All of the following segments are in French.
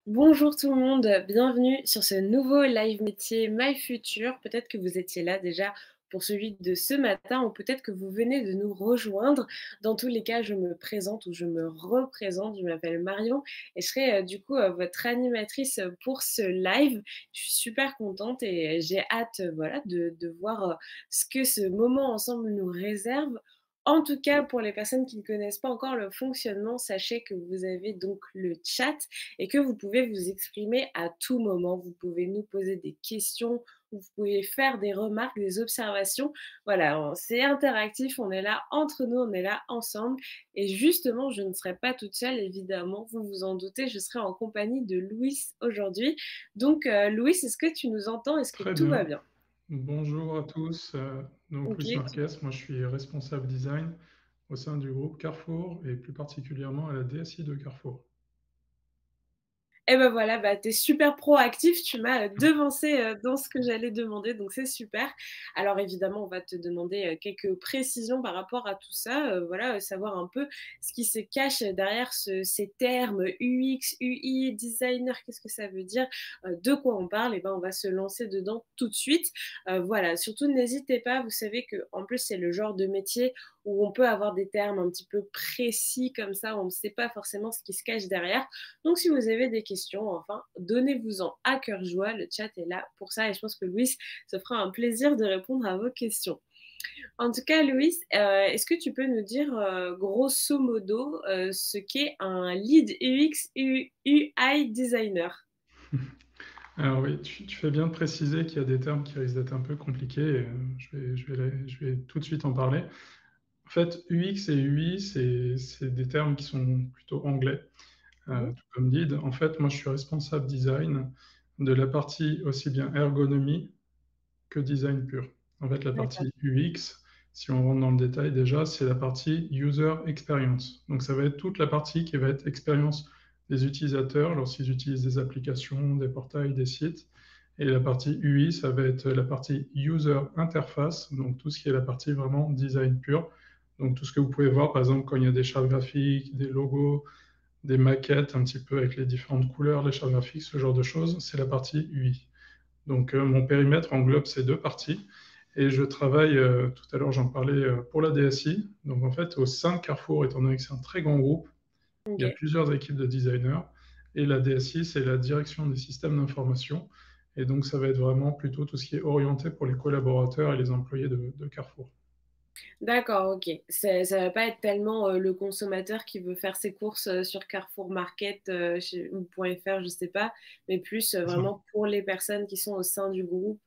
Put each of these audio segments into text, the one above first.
Bonjour tout le monde, bienvenue sur ce nouveau live métier My Future. Peut-être que vous étiez là déjà pour celui de ce matin ou peut-être que vous venez de nous rejoindre. Dans tous les cas, je me présente ou je me représente. Je m'appelle Marion et je serai du coup votre animatrice pour ce live. Je suis super contente et j'ai hâte voilà, de voir ce que ce moment ensemble nous réserve. En tout cas, pour les personnes qui ne connaissent pas encore le fonctionnement, sachez que vous avez donc le chat et que vous pouvez vous exprimer à tout moment. Vous pouvez nous poser des questions, vous pouvez faire des remarques, des observations. Voilà, c'est interactif, on est là entre nous, on est là ensemble. Et justement, je ne serai pas toute seule, évidemment, vous vous en doutez, je serai en compagnie de Louis aujourd'hui. Donc, Louis, est-ce que tu nous entends? Est-ce que Très tout va bien. bien? Bonjour à tous. Donc Ok, Luis Marquez, moi je suis responsable design au sein du groupe Carrefour et plus particulièrement à la DSI de Carrefour. et ben voilà, bah, tu es super proactif, tu m'as, devancé, dans ce que j'allais demander, donc c'est super. Alors évidemment, on va te demander, quelques précisions par rapport à tout ça, voilà, savoir un peu ce qui se cache derrière ces termes UX, UI, designer, qu'est-ce que ça veut dire? De quoi on parle? Et ben, on va se lancer dedans tout de suite. Voilà, surtout n'hésitez pas, vous savez qu'en plus, c'est le genre de métier où on peut avoir des termes un petit peu précis comme ça, on ne sait pas forcément ce qui se cache derrière. Donc, si vous avez des questions, enfin, donnez-vous-en à cœur joie. Le chat est là pour ça et je pense que Louis se fera un plaisir de répondre à vos questions. En tout cas, Louis, est-ce que tu peux nous dire grosso modo ce qu'est un lead UX UI designer? Alors oui, tu fais bien de préciser qu'il y a des termes qui risquent d'être un peu compliqués. Et, je vais tout de suite en parler. En fait, UX et UI, c'est des termes qui sont plutôt anglais, Mhm. tout comme lead. En fait, moi je suis responsable design de la partie aussi bien ergonomie que design pur. En fait, la D'accord. partie UX, si on rentre dans le détail déjà, c'est la partie user experience. Donc ça va être toute la partie qui va être expérience des utilisateurs lorsqu'ils utilisent des applications, des portails, des sites. Et la partie UI, ça va être la partie user interface, donc tout ce qui est la partie vraiment design pur. Donc tout ce que vous pouvez voir, par exemple, quand il y a des chartes graphiques, des logos, des maquettes un petit peu avec les différentes couleurs, les chartes graphiques, ce genre de choses, c'est la partie UI. Donc mon périmètre englobe ces deux parties et je travaille, tout à l'heure j'en parlais, pour la DSI. Donc en fait, au sein de Carrefour, étant donné que c'est un très grand groupe, il y a Ok. plusieurs équipes de designers et la DSI, c'est la direction des systèmes d'information. Et donc ça va être vraiment plutôt tout ce qui est orienté pour les collaborateurs et les employés de Carrefour. D'accord, ok. Ça va pas être tellement le consommateur qui veut faire ses courses sur Carrefour Market ou .fr, je sais pas, mais plus C'est ça. vraiment pour les personnes qui sont au sein du groupe.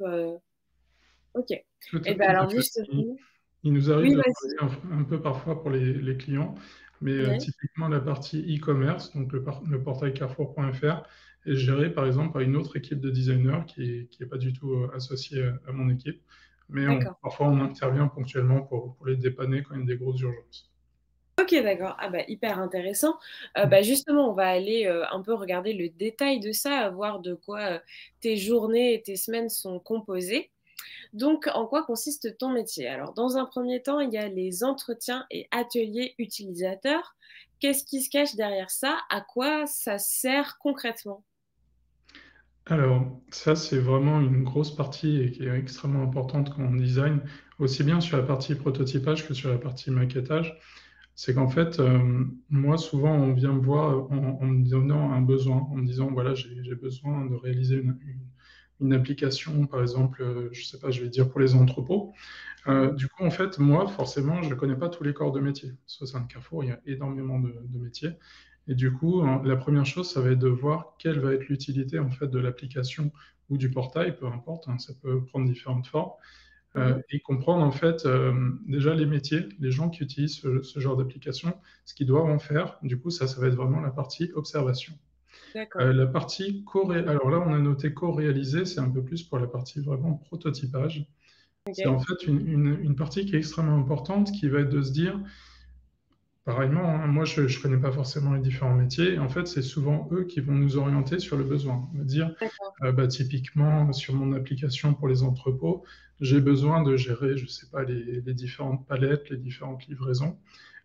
Ok. Et ben Tout à alors fait. justement, Il nous arrive oui, de vas-y. travailler un peu parfois pour les clients, mais Ouais. typiquement la partie e-commerce, donc le portail carrefour.fr, est géré par exemple par une autre équipe de designers qui est pas du tout associée à mon équipe, mais D'accord. parfois on intervient ponctuellement pour les dépanner quand il y a des grosses urgences. Ok, d'accord. Ah bah hyper intéressant. Bah justement, on va aller un peu regarder le détail de ça, voir de quoi tes journées et tes semaines sont composées. Donc, en quoi consiste ton métier? Alors, dans un premier temps, il y a les entretiens et ateliers utilisateurs. Qu'est-ce qui se cache derrière ça? À quoi ça sert concrètement? Alors, ça, c'est vraiment une grosse partie et qui est extrêmement importante quand on design, aussi bien sur la partie prototypage que sur la partie maquettage. C'est qu'en fait, moi, souvent, on vient me voir en me donnant un besoin, en me disant, voilà, j'ai besoin de réaliser une application, par exemple, je sais pas, je vais dire pour les entrepôts. Mhm. Du coup, en fait, moi, forcément, je ne connais pas tous les corps de métier. Au sein de Carrefour, il y a énormément de métiers. Et du coup, hein, la première chose, ça va être de voir quelle va être l'utilité en fait de l'application ou du portail, peu importe, hein, ça peut prendre différentes formes, Mhm. et comprendre en fait déjà les métiers, les gens qui utilisent ce genre d'application, ce qu'ils doivent en faire. Du coup, ça va être vraiment la partie observation. D'accord. La partie alors là, on a noté co-réalisé, c'est un peu plus pour la partie vraiment prototypage. C'est en Ok. fait une partie qui est extrêmement importante, qui va être de se dire, pareillement, hein, moi je ne connais pas forcément les différents métiers, et en fait c'est souvent eux qui vont nous orienter sur le besoin. Me dire, D'accord. bah, typiquement sur mon application pour les entrepôts, j'ai besoin de gérer, je sais pas, les différentes palettes, les différentes livraisons,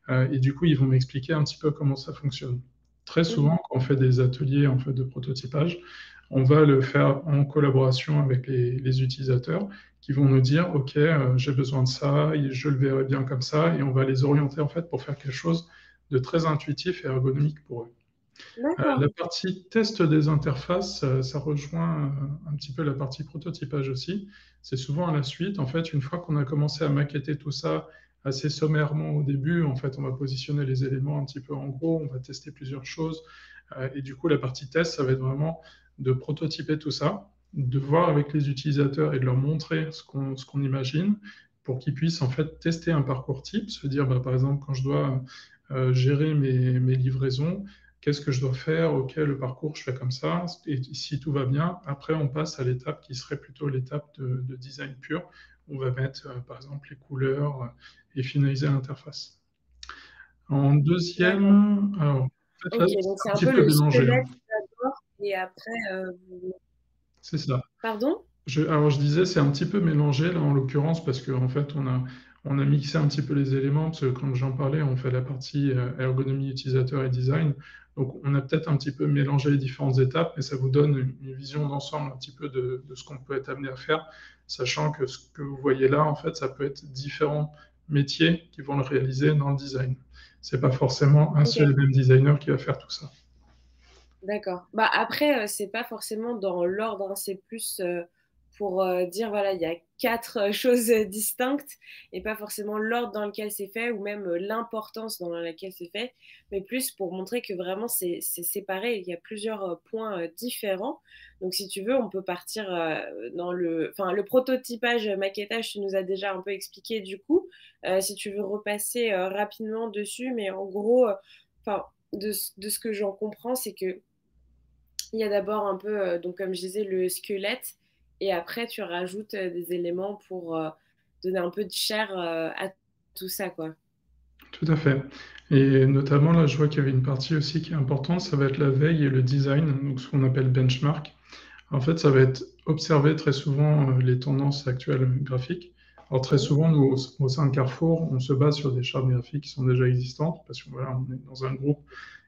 et du coup ils vont m'expliquer un petit peu comment ça fonctionne. très Mmh. souvent, quand on fait des ateliers en fait, de prototypage, on va le faire en collaboration avec les utilisateurs qui vont nous dire, OK, j'ai besoin de ça, et je le verrai bien comme ça, et on va les orienter en fait pour faire quelque chose de très intuitif et ergonomique pour eux. D'accord. La partie test des interfaces, ça rejoint un petit peu la partie prototypage aussi. C'est souvent à la suite, en fait, une fois qu'on a commencé à maqueter tout ça assez sommairement au début, en fait, on va positionner les éléments un petit peu en gros, on va tester plusieurs choses, et du coup, la partie test, ça va être vraiment de prototyper tout ça, de voir avec les utilisateurs et de leur montrer ce qu'on imagine pour qu'ils puissent en fait tester un parcours type, se dire, bah, par exemple, quand je dois gérer mes livraisons, qu'est-ce que je dois faire? OK, le parcours, je fais comme ça. Et si tout va bien, après, on passe à l'étape qui serait plutôt l'étape de design pur. On va mettre, par exemple, les couleurs et finaliser l'interface. En D'accord. deuxième, alors, en fait, là, OK, c'est donc c'est un un petit peu peu le mélangé, hein. squelette d'abord et après, vous C'est ça. pardon? Alors je disais, c'est un petit peu mélangé là en l'occurrence parce qu'en fait on a mixé un petit peu les éléments parce que comme j'en parlais, on fait la partie ergonomie utilisateur et design. Donc on a peut-être un petit peu mélangé les différentes étapes, mais ça vous donne une vision d'ensemble un petit peu de ce qu'on peut être amené à faire, sachant que ce que vous voyez là, en fait, ça peut être différents métiers qui vont le réaliser dans le design. C'est pas forcément un OK. seul et même designer qui va faire tout ça. D'accord. Bah, après, c'est pas forcément dans l'ordre, hein, c'est plus, pour, dire voilà, il y a 4 choses, distinctes et pas forcément l'ordre dans lequel c'est fait ou même, l'importance dans laquelle c'est fait, mais plus pour montrer que vraiment c'est séparé. Il y a plusieurs, points, différents. Donc si tu veux, on peut partir, dans le prototypage, maquettage, tu nous as déjà un peu expliqué du coup. Si tu veux repasser, rapidement dessus, mais en gros, enfin, de ce que j'en comprends, c'est que il y a d'abord un peu, donc comme je disais, le squelette et après tu rajoutes, des éléments pour, donner un peu de chair, à tout ça, quoi. Tout à fait. Et notamment, là, je vois qu'il y avait une partie aussi qui est importante, ça va être la veille et le design, donc ce qu'on appelle benchmark. En fait, ça va être observer très souvent les tendances actuelles graphiques. Alors très Mmh. souvent, nous, au sein de Carrefour, on se base sur des chartes graphiques qui sont déjà existantes, parce que voilà, on est dans un groupe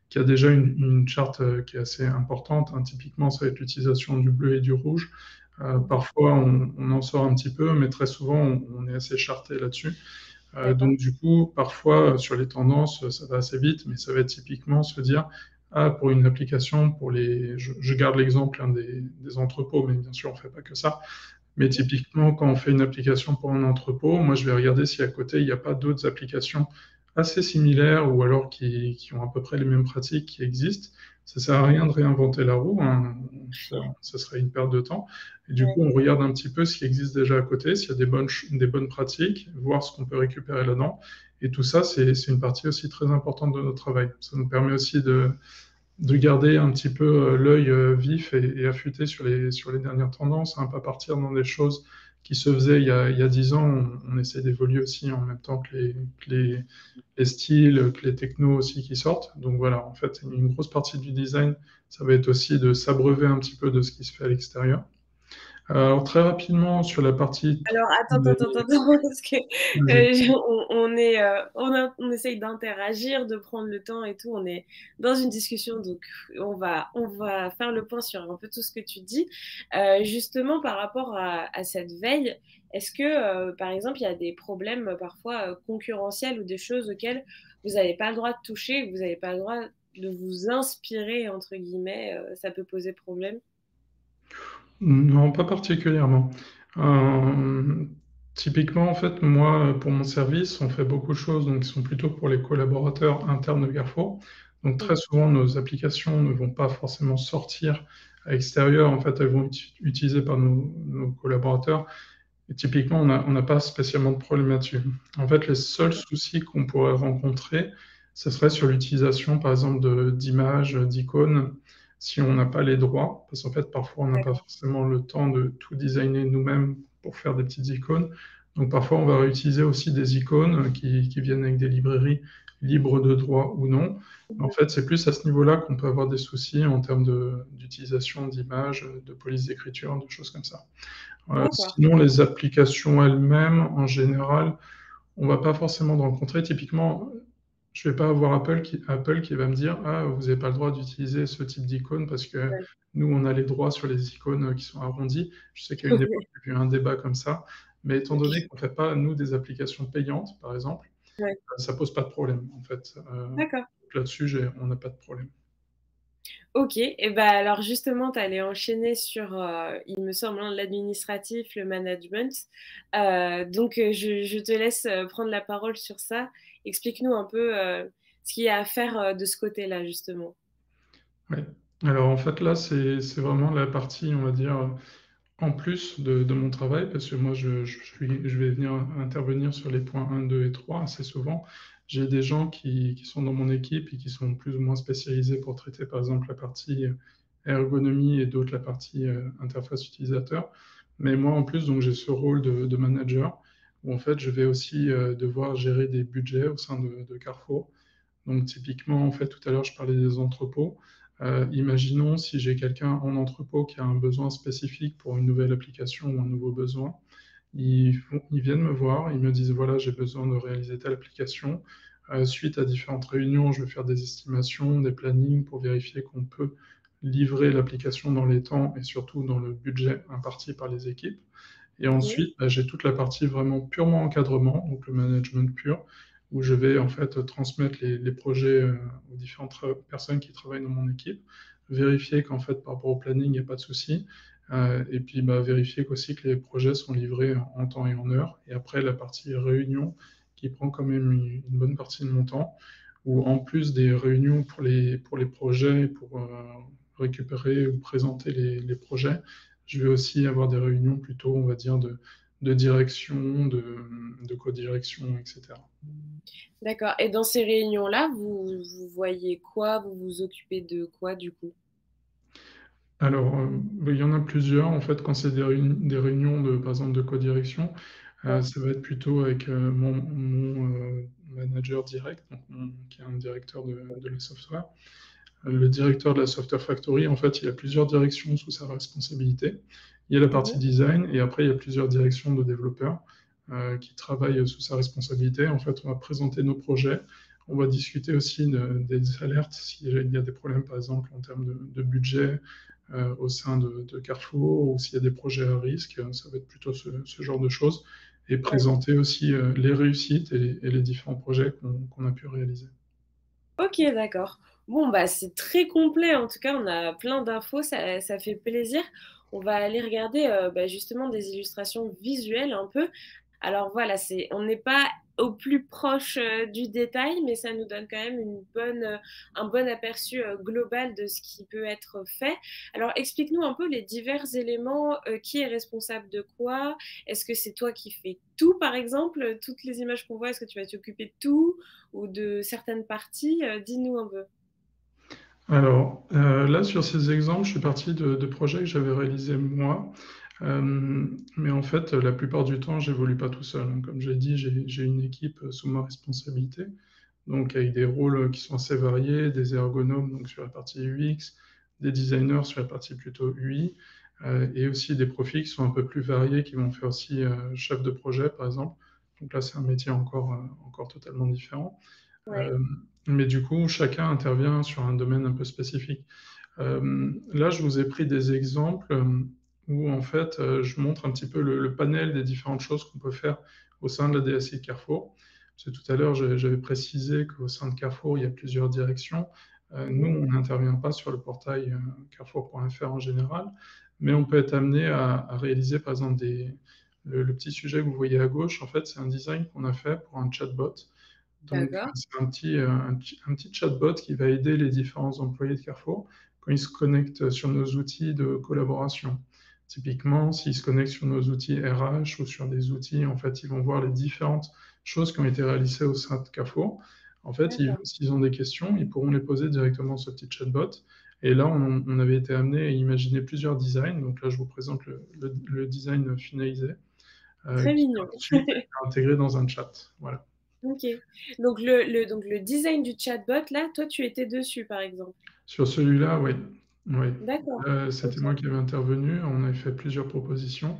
qui a déjà une charte qui est assez importante, hein. Typiquement, ça va être l'utilisation du bleu et du rouge. Mmh. Parfois, on en sort un petit peu, mais très souvent, on est assez charté là-dessus. D'accord. Donc du coup, parfois, sur les tendances, ça va assez vite, mais ça va être typiquement se dire, ah, pour une application, je garde l'exemple hein, des entrepôts, mais bien sûr, on ne fait pas que ça. Mais Mmh. typiquement, quand on fait une application pour un entrepôt, moi, je vais regarder si à côté, il n'y a pas d'autres applications assez similaires ou alors qui ont à peu près les mêmes pratiques qui existent. Ça sert à rien de réinventer la roue, hein. Ça serait une perte de temps. Et du Ouais. coup, on regarde un petit peu ce qui existe déjà à côté, s'il y a des bonnes pratiques, voir ce qu'on peut récupérer là-dedans. Et tout ça, c'est une partie aussi très importante de notre travail. Ça nous permet aussi de garder un petit peu l'œil vif et affûté sur les dernières tendances, hein, pas partir dans des choses qui se faisaient il y a 10 ans. On essaie d'évoluer aussi en même temps que les styles, que les technos aussi qui sortent. Donc voilà, en fait, une grosse partie du design, ça va être aussi de s'abreuver un petit peu de ce qui se fait à l'extérieur. Alors très rapidement sur la partie Alors attends, des- attends, attends, attends, parce que, vas-y. on essaye d'interagir, de prendre le temps et tout. On est dans une discussion, donc on va faire le point sur un peu tout ce que tu dis. Justement, par rapport à cette veille, est-ce que, par exemple, il y a des problèmes parfois concurrentiels ou des choses auxquelles vous n'avez pas le droit de toucher, vous n'avez pas le droit de vous inspirer, entre guillemets, ça peut poser problème? Non, pas particulièrement. Euh, Typiquement, en fait, moi, pour mon service, on fait beaucoup de choses, donc qui sont plutôt pour les collaborateurs internes de Carrefour. Donc très Mhm. souvent, nos applications ne vont pas forcément sortir à l'extérieur. En fait, elles vont être utilisées par nos collaborateurs. Et typiquement, on n'a pas spécialement de problème là-dessus. En fait, les seuls soucis qu'on pourrait rencontrer, ce serait sur l'utilisation, par exemple, d'images, d'icônes, si on n'a pas les droits, parce qu'en fait, parfois, on n'a pas D'accord. forcément le temps de tout designer nous-mêmes pour faire des petites icônes. Donc, parfois, on va réutiliser aussi des icônes qui viennent avec des librairies libres de droits ou non. En Mhm. fait, c'est plus à ce niveau-là qu'on peut avoir des soucis en termes d'utilisation d'images, de police d'écriture, de choses comme ça. D'accord. Sinon, les applications elles-mêmes, en général, on va pas forcément de rencontrer. Typiquement, Je vais pas avoir Apple qui va me dire: «Ah, vous avez pas le droit d'utiliser ce type d'icône parce que Ouais. nous, on a les droits sur les icônes, qui sont arrondies». Je sais qu'à une époque, il y a eu un débat comme ça, mais étant donné OK. qu'on fait pas, nous, des applications payantes, par exemple, Ouais. ça pose pas de problème, en fait, D'accord. là-dessus, on n'a pas de problème. OK et bah, alors justement, tu allais enchaîner sur, il me semble, hein, l'administratif, le management. Donc je te laisse, prendre la parole sur ça. Explique-nous un peu, ce qu'il y a à faire, de ce côté-là, justement. Ouais. Alors, en fait, là, c'est vraiment la partie, on va dire, en plus de mon travail, parce que moi, je vais venir intervenir sur les points 1, 2 et 3 assez souvent. J'ai des gens qui sont dans mon équipe et qui sont plus ou moins spécialisés pour traiter, par exemple, la partie ergonomie et d'autres la partie interface utilisateur. Mais moi, en plus, donc, j'ai ce rôle de manager où, en fait, je vais aussi devoir gérer des budgets au sein de Carrefour. Donc typiquement, en fait, tout à l'heure, je parlais des entrepôts. Imaginons si j'ai quelqu'un en entrepôt qui a un besoin spécifique pour une nouvelle application ou un nouveau besoin. Ils viennent me voir, ils me disent, voilà, j'ai besoin de réaliser telle application. Suite à différentes réunions, je vais faire des estimations, des plannings pour vérifier qu'on peut livrer l'application dans les temps et surtout dans le budget imparti par les équipes. Et OK. ensuite, bah, j'ai toute la partie vraiment purement encadrement, donc le management pur, où je vais en fait transmettre les projets aux différentes personnes qui travaillent dans mon équipe, vérifier qu'en fait par rapport au planning, il n'y a pas de souci, et puis bah, vérifier qu'aussi que les projets sont livrés en temps et en heure. Et après, la partie réunion, qui prend quand même une bonne partie de mon temps, où en plus des réunions pour les projets, pour récupérer ou présenter les projets, je vais aussi avoir des réunions plutôt, on va dire, de direction, de co-direction, etc. D'accord et dans ces réunions-là, vous voyez quoi? Vous vous occupez de quoi, du coup? Alors, bah, il y en a plusieurs. En fait, quand c'est des réunions de, par exemple, de co-direction, Ouais. ça va être plutôt avec mon manager direct, donc qui est un directeur de la software. Le directeur de la Software Factory, en fait, il a plusieurs directions sous sa responsabilité. Il y a la partie Mmh. design et après, il y a plusieurs directions de développeurs qui travaillent sous sa responsabilité. En fait, on va présenter nos projets. On va discuter aussi des alertes s'il y a des problèmes, par exemple, en termes de budget au sein de Carrefour ou s'il y a des projets à risque. Ça va être plutôt ce genre de choses. Et Ouais. présenter aussi les réussites et les différents projets qu'on a pu réaliser. OK, d'accord. Bon, bah, c'est très complet en tout cas, on a plein d'infos, ça fait plaisir. On va aller regarder, bah, justement des illustrations visuelles un peu. Alors voilà, on n'est pas au plus proche, du détail, mais ça nous donne quand même un bon aperçu, global de ce qui peut être fait. Alors explique-nous un peu les divers éléments, qui est responsable de quoi? Est-ce que c'est toi qui fais tout par exemple? Toutes les images qu'on voit, est-ce que tu vas t'occuper de tout ou de certaines parties? Dis-nous un peu. Alors, là, sur ces exemples, je suis parti de projets que j'avais réalisés moi. Mais en fait, la plupart du temps, j'évolue pas tout seul, hein. Comme j'ai dit, j'ai une équipe sous ma responsabilité, donc avec des rôles qui sont assez variés, des ergonomes donc sur la partie UX, des designers sur la partie plutôt UI, et aussi des profils qui sont un peu plus variés, qui vont faire aussi chef de projet, par exemple. Donc là, c'est un métier encore totalement différent. Ouais, Euh, mais du coup, chacun intervient sur un domaine un peu spécifique. Là, je vous ai pris des exemples où, en fait, je montre un petit peu le panel des différentes choses qu'on peut faire au sein de la DSI Carrefour. Parce que tout à l'heure, j'avais précisé qu'au sein de Carrefour, il y a plusieurs directions. Nous, mmh, on n'intervient pas sur le portail carrefour.fr en général, mais on peut être amené à réaliser, par exemple, le petit sujet que vous voyez à gauche. En fait, c'est un design qu'on a fait pour un chatbot. Donc, d'accord, c'est un petit chatbot qui va aider les différents employés de Carrefour quand ils se connectent sur nos outils de collaboration. Typiquement, s'ils se connectent sur nos outils RH ou sur des outils, en fait, ils vont voir les différentes choses qui ont été réalisées au sein de Carrefour. En fait, d'accord. s'ils ont des questions, ils pourront les poser directement sur ce petit chatbot. Et là, on avait été amené à imaginer plusieurs designs. Donc là, je vous présente le design finalisé Très qui mignon. ensuite est intégré dans un chat. Voilà. OK. Donc le design du chatbot là, toi tu étais dessus par exemple? Sur celui-là, oui. Oui. D'accord. C'était OK. moi qui avais intervenu. On avait fait plusieurs propositions.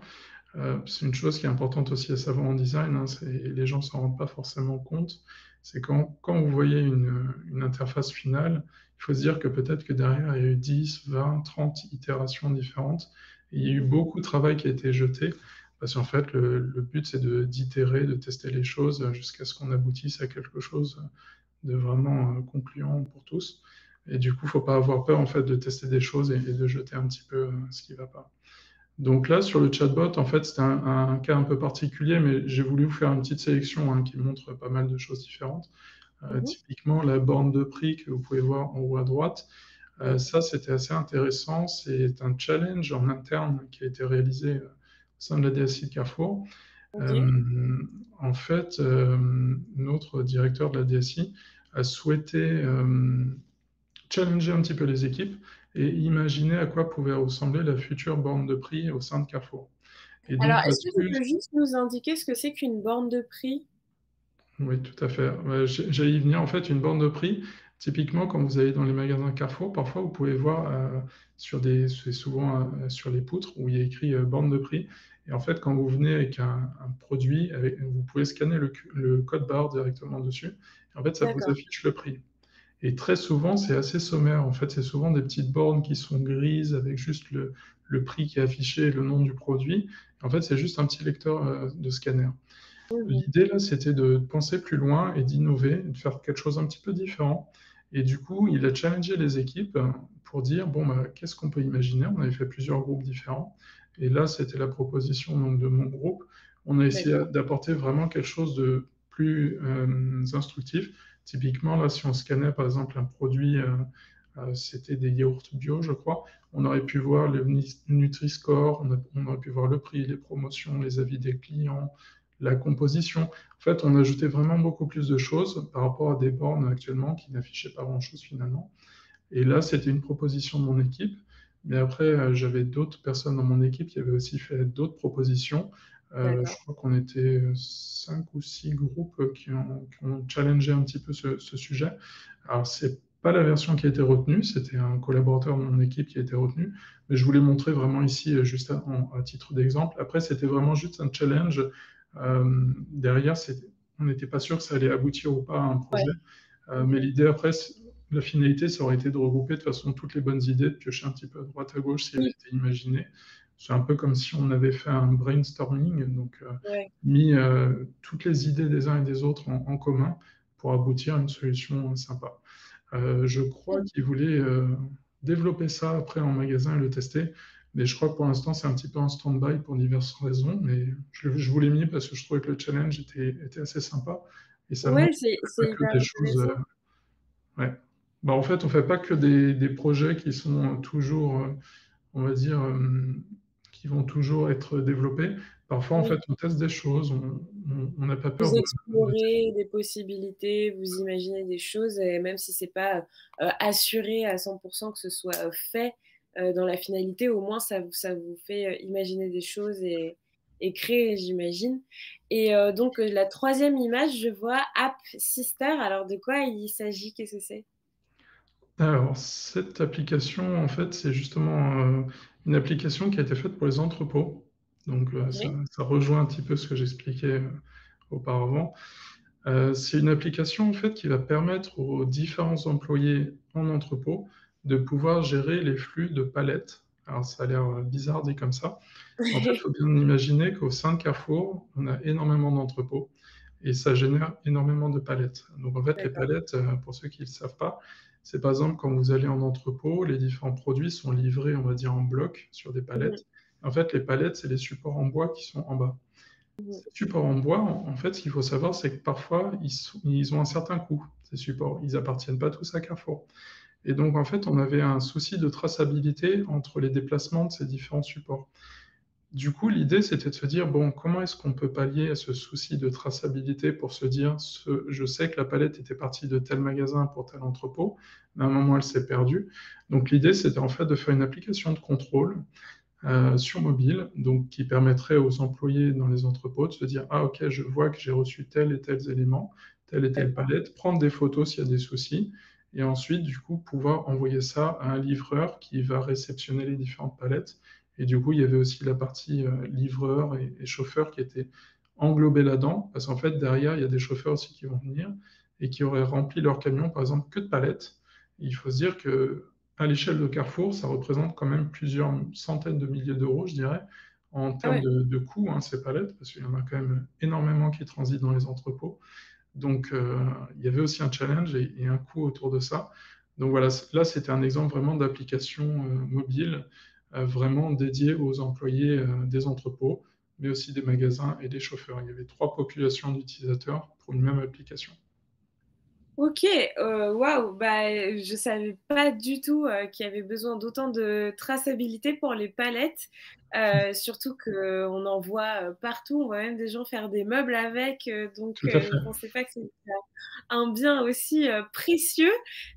C'est une chose qui est importante aussi à savoir en design, hein, c'est les gens s'en rendent pas forcément compte. C'est quand vous voyez une interface finale, il faut se dire que peut-être que derrière, il y a eu 10, 20, 30 itérations différentes. Et il y a eu Mmh. beaucoup de travail qui a été jeté, parce qu'en fait, le but, c'est d'itérer, de tester les choses jusqu'à ce qu'on aboutisse à quelque chose de vraiment concluant pour tous. Et du coup, il ne faut pas avoir peur en fait de tester des choses et de jeter un petit peu ce qui ne va pas. Donc là, sur le chatbot, en fait, c'était un cas un peu particulier, mais j'ai voulu vous faire une petite sélection qui montre pas mal de choses différentes. Mmh. Typiquement, la borne de prix que vous pouvez voir en haut à droite, Oui. ça, c'était assez intéressant. C'est un challenge en interne qui a été réalisé au sein de la DSI de Carrefour. OK. Euh, En fait, notre directeur de la DSI a souhaité challenger un petit peu les équipes et imaginer à quoi pouvait ressembler la future borne de prix au sein de Carrefour. Et Alors, donc est-ce que tu là-dessus, peux juste nous indiquer ce que c'est qu'une borne de prix? oui, tout à fait. Ouais, j'allais y venir. En fait, une borne de prix, typiquement, quand vous allez dans les magasins Carrefour, parfois vous pouvez voir c'est souvent sur les poutres où il y a écrit borne de prix. Et en fait, quand vous venez avec un produit, vous pouvez scanner le code barre directement dessus. Et en fait, ça vous D'accord. affiche le prix. Et très souvent, c'est assez sommaire. En fait, c'est souvent des petites bornes qui sont grises avec juste le prix qui est affiché et le nom du produit. En fait, c'est juste un petit lecteur de scanner. Mmh. L'idée là, c'était de penser plus loin et d'innover, de faire quelque chose un petit peu différent. Et du coup, il a challengé les équipes pour dire, bon, bah, qu'est-ce qu'on peut imaginer? On avait fait plusieurs groupes différents. Et là, c'était la proposition donc, de mon groupe. On a essayé D'accord. d'apporter vraiment quelque chose de plus instructif. Typiquement, là, si on scannait par exemple un produit, c'était des yaourts bio, je crois, on aurait pu voir le Nutri-Score, on aurait pu voir le prix, les promotions, les avis des clients, la composition. En fait, on ajoutait vraiment beaucoup plus de choses par rapport à des bornes actuellement qui n'affichaient pas grand-chose finalement. Et là, c'était une proposition de mon équipe. Mais après, j'avais d'autres personnes dans mon équipe qui avaient aussi fait d'autres propositions. Je D'accord. crois qu'on était 5 ou 6 groupes qui ont challengé un petit peu ce sujet. Alors, c'est pas la version qui a été retenue, c'était un collaborateur de mon équipe qui a été retenu, mais je voulais montrer vraiment ici, juste à titre d'exemple. Après, c'était vraiment juste un challenge. Derrière, on n'était pas sûr que ça allait aboutir ou pas à un projet. Ouais. Mais OK. l'idée après, la finalité, ça aurait été de regrouper de toute façon toutes les bonnes idées, de piocher un petit peu à droite à gauche si elles Oui. étaient imaginées. C'est un peu comme si on avait fait un brainstorming, donc Ouais. mis toutes les idées des uns et des autres en commun pour aboutir à une solution sympa. Je crois qu'ils voulaient développer ça après en magasin et le tester, mais je crois que pour l'instant c'est un petit peu en stand-by pour diverses raisons, mais je vous l'ai mis parce que je trouvais que le challenge était assez sympa et ça montre Ouais, qu'on c'est fait pas c'est que hyper des choses. intéressant. Ouais. Bah, en fait, on fait pas que des projets qui sont toujours, on va dire, qui vont toujours être développés. Parfois, en fait, Oui. on teste des choses, on n'a pas peur Vous de explorez des possibilités, vous imaginez des choses et même si c'est pas, assuré à 100 que ce soit, fait, dans la finalité, au moins ça vous fait, imaginer des choses et créer, j'imagine et donc la troisième image, je vois App Sister. Alors de quoi il s'agit? Qu'est-ce que c'est? Alors, cette application, en fait, c'est justement, une application qui a été faite pour les entrepôts. Donc, ça OK. ça rejoint un petit peu ce que j'expliquais, auparavant. C'est une application, en fait, qui va permettre aux différents employés en entrepôt de pouvoir gérer les flux de palettes. Alors ça a l'air, bizarre dit comme ça. En fait, il faut bien imaginer qu'au sein de Carrefour, on a énormément d'entrepôts et ça génère énormément de palettes. Donc en fait, les D'accord. palettes, pour ceux qui ne le savent pas, c'est par exemple quand vous allez en entrepôt, les différents produits sont livrés, on va dire, en bloc sur des Mmh. palettes. En fait, les palettes, c'est les supports en bois qui sont en bas. Mmh. Ces supports en bois, en fait, ce qu'il faut savoir, c'est que parfois, ils ont un certain coût, ces supports. Ils appartiennent pas tous à Carrefour. Et donc, en fait, on avait un souci de traçabilité entre les déplacements de ces différents supports. Du coup, l'idée, c'était de se dire, bon, comment est-ce qu'on peut pallier à ce souci de traçabilité pour se dire, je sais que la palette était partie de tel magasin pour tel entrepôt, mais à un moment, elle s'est perdue. Donc, l'idée, c'était en fait de faire une application de contrôle sur mobile, donc qui permettrait aux employés dans les entrepôts de se dire, ah ok, je vois que j'ai reçu tel et tel élément, telle et telle D'accord. palette, prendre des photos s'il y a des soucis, et ensuite, du coup, pouvoir envoyer ça à un livreur qui va réceptionner les différentes palettes. Et du coup, il y avait aussi la partie livreur et chauffeur qui était englobée là-dedans, parce qu'en fait, derrière, il y a des chauffeurs aussi qui vont venir. et qui auraient rempli leur camion, par exemple, que de palettes. Et il faut se dire qu'à l'échelle de Carrefour, ça représente quand même plusieurs centaines de milliers d'euros, je dirais, en Ah termes ouais. de coûts, hein, ces palettes, parce qu'il y en a quand même énormément qui transitent dans les entrepôts. Donc, il y avait aussi un challenge et un coût autour de ça. Donc voilà, là, c'était un exemple vraiment d'application mobile, vraiment dédiée aux employés des entrepôts, mais aussi des magasins et des chauffeurs. Il y avait trois populations d'utilisateurs pour une même application. OK, waouh, bah, je savais pas du tout, qu'il y avait besoin d'autant de traçabilité pour les palettes, surtout qu'on en voit, partout. On voit même des gens faire des meubles avec, donc Tout à je fait. pensais pas que c'était un bien aussi, précieux,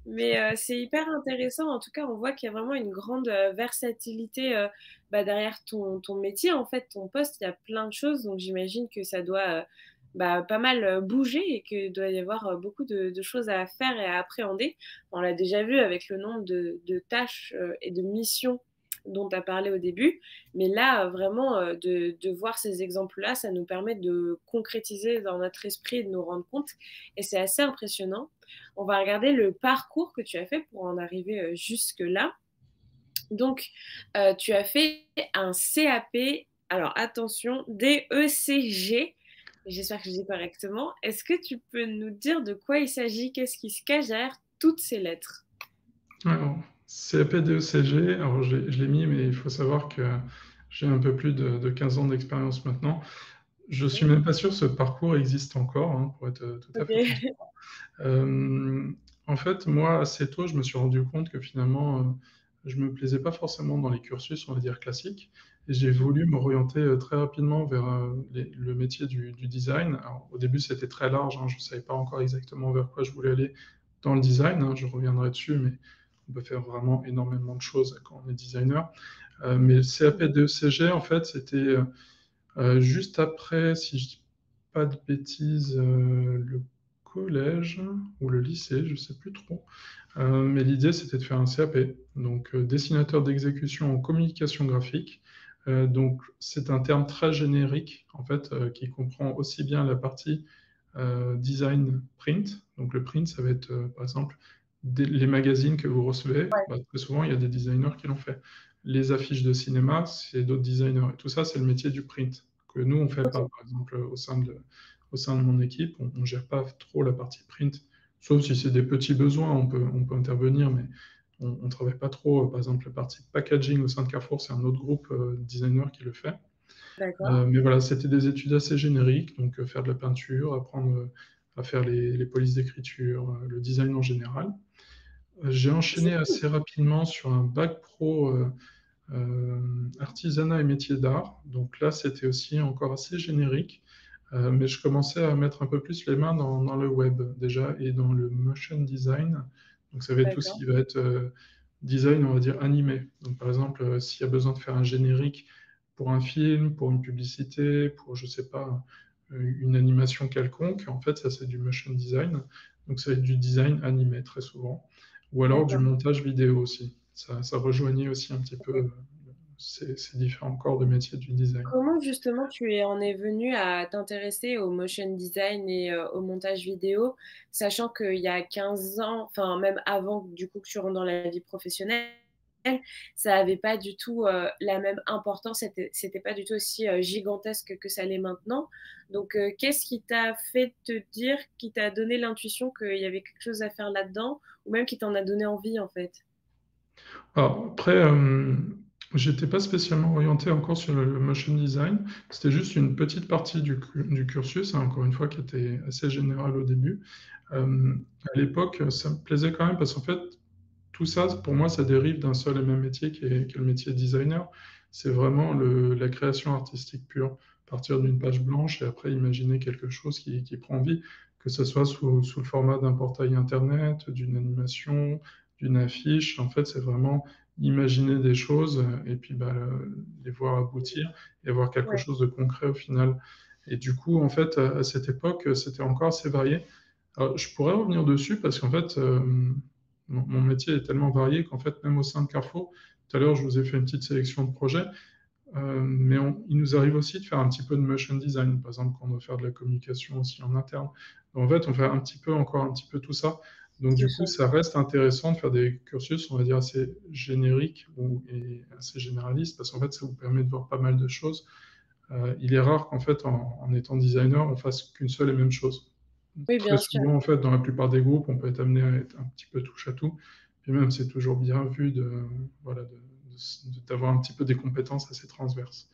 mais c'est hyper intéressant. En tout cas, on voit qu'il y a vraiment une grande, versatilité, bah, derrière ton métier, en fait, ton poste. Il y a plein de choses, donc j'imagine que ça doit, bah, pas mal, bouger et qu'il doit y avoir, beaucoup de choses à faire et à appréhender. On l'a déjà vu avec le nombre de tâches, et de missions dont tu as parlé au début, mais là, vraiment, de voir ces exemples-là, ça nous permet de concrétiser dans notre esprit et de nous rendre compte et c'est assez impressionnant. On va regarder le parcours que tu as fait pour en arriver, jusque-là. Donc, tu as fait un CAP, alors attention, DECG. J'espère que je dis correctement. Est-ce que tu peux nous dire de quoi il s'agit? Qu'est-ce qui se cache derrière toutes ces lettres? Alors, CAP-DECG, alors je l'ai mis, mais il faut savoir que j'ai un peu plus de 15 ans d'expérience maintenant. Je suis OK. même pas sûr que ce parcours existe encore, hein, pour être tout à fait OK. transparent. En fait, moi, assez tôt, je me suis rendu compte que finalement, je me plaisais pas forcément dans les cursus, on va dire, classiques, et j'ai Mmh. voulu m'orienter très rapidement vers le métier du design. Alors, au début, c'était très large, hein, je ne savais pas encore exactement vers quoi je voulais aller dans le design, hein, je reviendrai dessus, mais on peut faire vraiment énormément de choses quand on est designer. Mais le CAP Mmh. de CG, en fait, c'était juste après, si je dis pas de bêtises, le collège ou le lycée, je sais plus trop. Mais l'idée, c'était de faire un CAP, donc dessinateur d'exécution en communication graphique. Donc, c'est un terme très générique, en fait, qui comprend aussi bien la partie design print. Donc, le print, ça va être, par exemple, les magazines que vous recevez. Ouais, Bah, très souvent, il y a des designers qui l'ont fait. Les affiches de cinéma, c'est d'autres designers. Et tout ça, c'est le métier du print, que nous, on ne fait pas. OK. Par exemple, au sein de mon équipe, on ne gère pas trop la partie print. Sauf si c'est des petits besoins, on peut intervenir, mais on ne travaille pas trop. Par exemple, la partie packaging au sein de Carrefour, c'est un autre groupe designer qui le fait. D'accord. Mais voilà, c'était des études assez génériques, donc faire de la peinture, apprendre à faire les polices d'écriture, le design en général. J'ai C'est enchaîné cool. assez rapidement sur un bac pro artisanat et métiers d'art. Donc là, c'était aussi encore assez générique, mais je commençais à mettre un peu plus les mains dans le web déjà et dans le motion design. Donc ça va être tout ce D'accord. qui va être design, on va dire, animé. Donc par exemple, s'il y a besoin de faire un générique pour un film, pour une publicité, pour, je sais pas, une animation quelconque, en fait, ça c'est du motion design. Donc ça va être du design animé très souvent. Ou alors du D'accord. montage vidéo aussi. Ça rejoignait aussi un petit peu ces différents corps de métier du design. Comment justement en es venu à t'intéresser au motion design et au montage vidéo, sachant qu'il y a 15 ans, enfin même avant du coup que tu rentres dans la vie professionnelle, ça avait pas du tout la même importance, c'était pas du tout aussi gigantesque que ça l'est maintenant. Donc qu'est-ce qui t'a fait te dire, qui t'a donné l'intuition qu'il y avait quelque chose à faire là-dedans, ou même qui t'en a donné envie en fait? Alors après, j'étais pas spécialement orienté encore sur le motion design. C'était juste une petite partie du cursus, hein, encore une fois, qui était assez générale au début. À l'époque, ça me plaisait quand même parce qu'en fait, tout ça, pour moi, ça dérive d'un seul et même métier qui est le métier de designer. C'est vraiment la création artistique pure. Partir d'une page blanche et après imaginer quelque chose qui prend vie, que ce soit sous le format d'un portail internet, d'une animation, d'une affiche. En fait, c'est vraiment imaginer des choses et puis bah, les voir aboutir et avoir quelque Ouais, chose de concret au final. Et du coup, en fait, à cette époque, c'était encore assez varié. Alors, je pourrais revenir dessus parce qu'en fait, mon métier est tellement varié qu'en fait, même au sein de Carrefour, tout à l'heure, je vous ai fait une petite sélection de projets. mais il nous arrive aussi de faire un petit peu de motion design, par exemple, quand on doit faire de la communication aussi en interne. Donc, en fait, on fait encore un petit peu tout ça. Donc, Ce du coup, sont ça reste intéressant de faire des cursus, on va dire, assez génériques et assez généralistes, parce qu'en fait, ça vous permet de voir pas mal de choses. Il est rare qu'en fait, en étant designer, on fasse qu'une seule et même chose. oui, Très bien sûr. souvent, en fait, dans la plupart des groupes, on peut être amené à être un petit peu touche à tout. Puis même, c'est toujours bien vu voilà, d'avoir un petit peu des compétences assez transverses.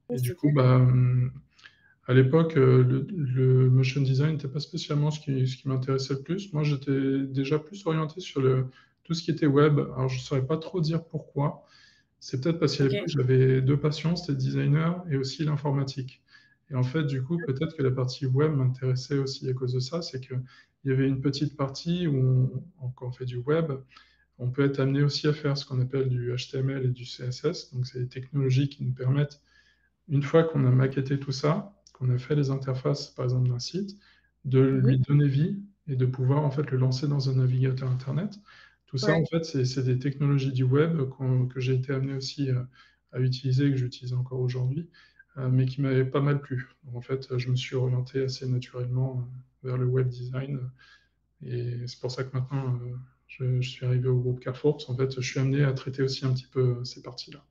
Oui, Et du c'est coup, clair. bah, à l'époque, le motion design n'était pas spécialement ce qui m'intéressait le plus. Moi, j'étais déjà plus orienté sur tout ce qui était web. Alors, je ne saurais pas trop dire pourquoi. C'est peut-être parce qu'à l'époque, OK. j'avais deux passions, c'était designer et aussi l'informatique. Et en fait, du coup, peut-être que la partie web m'intéressait aussi à cause de ça. C'est qu'il y avait une petite partie où, quand on fait du web, on peut être amené aussi à faire ce qu'on appelle du HTML et du CSS. Donc, c'est des technologies qui nous permettent, une fois qu'on a maquetté tout ça, qu'on a fait les interfaces, par exemple, d'un site, de Mmh. lui donner vie et de pouvoir en fait le lancer dans un navigateur Internet. Tout ça, en Ouais. fait, c'est des technologies du web que j'ai été amené aussi à utiliser, que j'utilise encore aujourd'hui, mais qui m'avaient pas mal plu. Donc, en fait, je me suis orienté assez naturellement vers le web design. Et c'est pour ça que maintenant, je suis arrivé au groupe Carrefour, parce qu'en fait, je suis amené à traiter aussi un petit peu ces parties-là.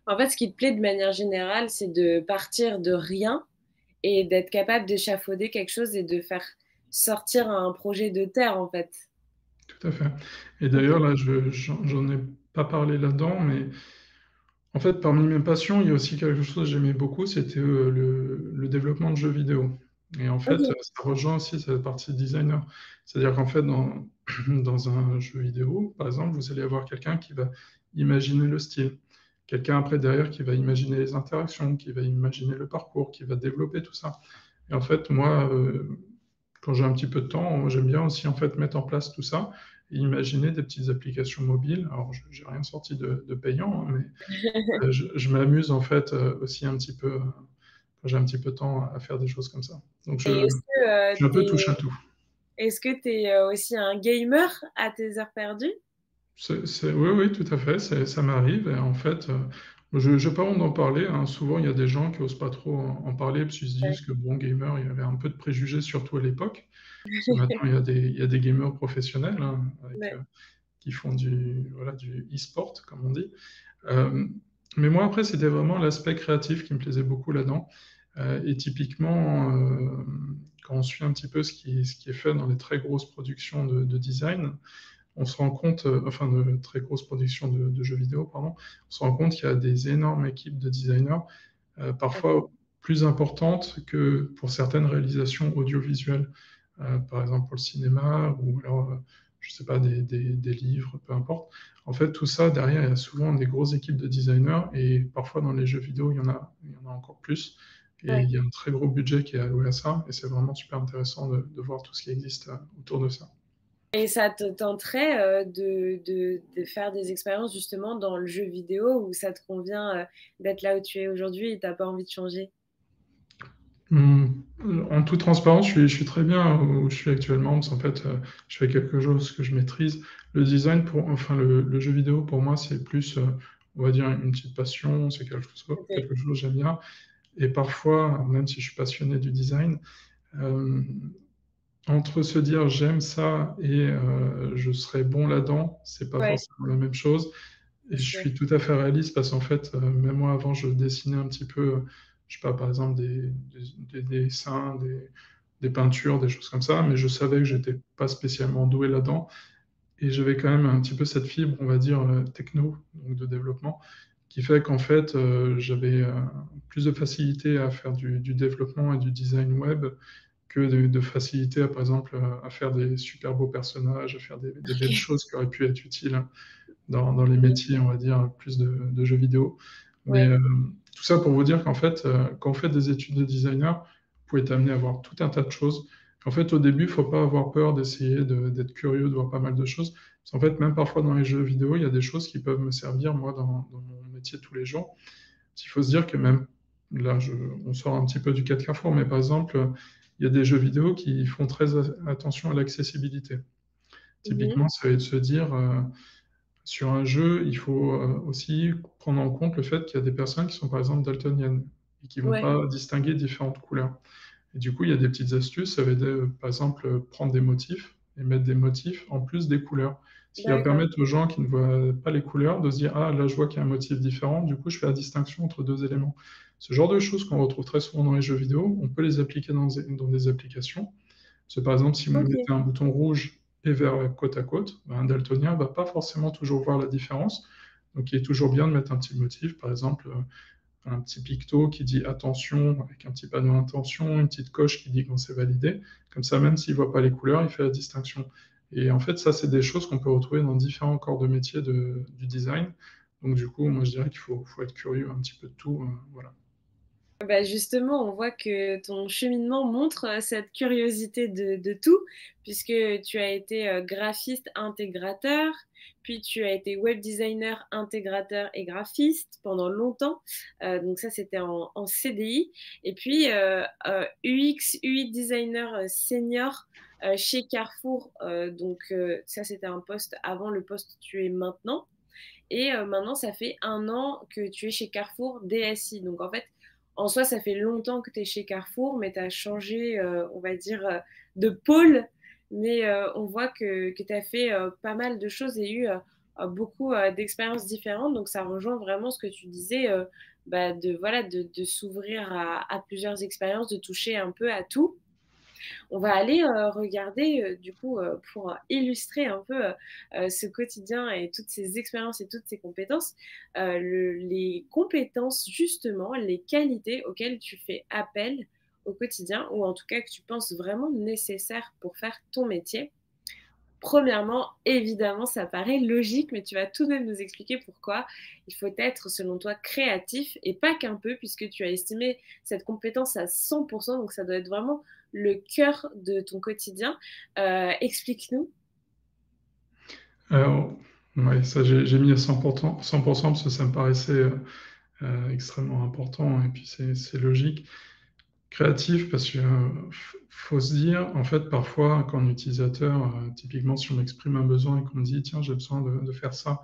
En fait, ce qui te plaît de manière générale, c'est de partir de rien et d'être capable d'échafauder quelque chose et de faire sortir un projet de terre, en fait. Tout à fait. Et d'ailleurs, OK. là, j'en ai pas parlé là-dedans, mais en fait, parmi mes passions, il y a aussi quelque chose que j'aimais beaucoup, c'était le développement de jeux vidéo. Et en fait, OK. ça rejoint aussi cette partie designer. C'est-à-dire qu'en fait, dans un jeu vidéo, par exemple, vous allez avoir quelqu'un qui va imaginer le style, quelqu'un après derrière qui va imaginer les interactions, qui va imaginer le parcours, qui va développer tout ça. Et en fait, moi, quand j'ai un petit peu de temps, j'aime bien aussi en fait mettre en place tout ça et imaginer des petites applications mobiles. Alors, je n'ai rien sorti de payant, hein, mais je m'amuse en fait aussi un petit peu quand j'ai un petit peu de temps à faire des choses comme ça. Donc, Et je suis un peu touche à tout. est-ce que tu es aussi un gamer à tes heures perdues? Oui, oui, tout à fait, ça m'arrive. Et en fait, je n'ai pas honte d'en parler, hein. Souvent, il y a des gens qui n'osent pas trop en parler parce qu'ils se Ouais. disent que, bon, gamer, il y avait un peu de préjugés, surtout à l'époque. Parce que maintenant, il y a des gamers professionnels hein, Ouais. qui font voilà, du e-sport, comme on dit. Euh, mais moi, après, c'était vraiment l'aspect créatif qui me plaisait beaucoup là-dedans. Et typiquement, quand on suit un petit peu ce qui est fait dans les très grosses productions de design, on se rend compte, enfin de très grosses productions de jeux vidéo, pardon, on se rend compte qu'il y a des énormes équipes de designers, parfois plus importantes que pour certaines réalisations audiovisuelles, par exemple pour le cinéma ou alors, je sais pas, des livres, peu importe. En fait, tout ça, derrière, il y a souvent des grosses équipes de designers et parfois dans les jeux vidéo, il y en a encore plus. Et il Ouais. y a un très gros budget qui est alloué à ça et c'est vraiment super intéressant de voir tout ce qui existe autour de ça. Et ça te tenterait de faire des expériences justement dans le jeu vidéo où ça te convient d'être là où tu es aujourd'hui et t'as pas envie de changer? Hmm, En toute transparence, je suis très bien où je suis actuellement, parce qu'en fait, je fais quelque chose que je maîtrise. Le design, enfin, le jeu vidéo, pour moi, c'est plus, on va dire, une petite passion, c'est Ok. quelque chose que j'aime bien. Et parfois, même si je suis passionné du design, euh, entre se dire j'aime ça et je serai bon là-dedans, c'est pas Ouais, forcément la même chose. c'est Et je sûr. suis tout à fait réaliste parce qu'en fait, même moi avant, je dessinais un petit peu, je sais pas, par exemple, des dessins, des peintures, des choses comme ça, mais je savais que j'étais pas spécialement doué là-dedans. Et j'avais quand même un petit peu cette fibre, on va dire, techno, donc de développement, qui fait qu'en fait, j'avais plus de facilité à faire du développement et du design web que de facilité, par exemple, à faire des super beaux personnages, à faire des belles Ok. choses qui auraient pu être utiles dans les métiers, on va dire, plus de jeux vidéo. Mais Ouais. tout ça pour vous dire qu'en fait, quand vous faites des études de designer, vous pouvez être amené à voir tout un tas de choses. En fait, au début, il ne faut pas avoir peur d'essayer d'être curieux, de voir pas mal de choses. Parce qu'en fait, même parfois dans les jeux vidéo, il y a des choses qui peuvent me servir, moi, dans mon métier de tous les jours. Il faut se dire que même, là, on sort un petit peu du cas de Carrefour, mais par exemple, il y a des jeux vidéo qui font très attention à l'accessibilité. Mhm. Typiquement, ça va être de se dire, Sur un jeu, il faut, aussi prendre en compte le fait qu'il y a des personnes qui sont, par exemple, daltoniennes et qui vont Ouais, pas distinguer différentes couleurs. Et du coup, il y a des petites astuces, ça va aider, par exemple, prendre des motifs et mettre des motifs en plus des couleurs. Ce qui va d'accord. permettre aux gens qui ne voient pas les couleurs de se dire: «Ah, là, je vois qu'il y a un motif différent, du coup, je fais la distinction entre 2 éléments». Ce genre de choses qu'on retrouve très souvent dans les jeux vidéo, on peut les appliquer dans des applications. Parce que, par exemple, si vous OK. mettez un bouton rouge et vert côte à côte, ben, un daltonien va pas forcément toujours voir la différence. Donc il est toujours bien de mettre un petit motif, par exemple, un petit picto qui dit attention, avec un petit panneau intention, une petite coche qui dit quand c'est validé. Comme ça, même s'il voit pas les couleurs, il fait la distinction. Et en fait, ça, c'est des choses qu'on peut retrouver dans différents corps de métier du design. Donc, du coup, moi, je dirais qu'il faut être curieux un petit peu de tout. Voilà. Bah, justement, on voit que ton cheminement montre cette curiosité de tout, puisque tu as été graphiste intégrateur, puis tu as été web designer intégrateur et graphiste pendant longtemps. Donc ça, c'était en CDI. Et puis UX, UI designer senior chez Carrefour. Donc ça, c'était un poste avant le poste que tu es maintenant. Et maintenant, ça fait 1 an que tu es chez Carrefour DSI. Donc en fait, en soi, ça fait longtemps que tu es chez Carrefour, mais tu as changé, on va dire, de pôle. Mais on voit que tu as fait pas mal de choses et eu beaucoup d'expériences différentes. Donc ça rejoint vraiment ce que tu disais, bah, voilà, de s'ouvrir à plusieurs expériences, de toucher un peu à tout. On va aller regarder, du coup, pour illustrer un peu ce quotidien et toutes ces expériences et toutes ces compétences, les compétences, justement, les qualités auxquelles tu fais appel au quotidien ou en tout cas que tu penses vraiment nécessaires pour faire ton métier. Premièrement, évidemment, ça paraît logique, mais tu vas tout de même nous expliquer pourquoi il faut être, selon toi, créatif et pas qu'un peu, puisque tu as estimé cette compétence à 100%, donc ça doit être vraiment le cœur de ton quotidien. Explique-nous. Alors, ouais, ça, j'ai mis à 100%, 100% parce que ça me paraissait extrêmement important et puis c'est logique. Créatif parce que faut se dire, en fait, parfois, quand un utilisateur, typiquement, si on m'exprime un besoin et qu'on me dit, tiens, j'ai besoin de faire ça,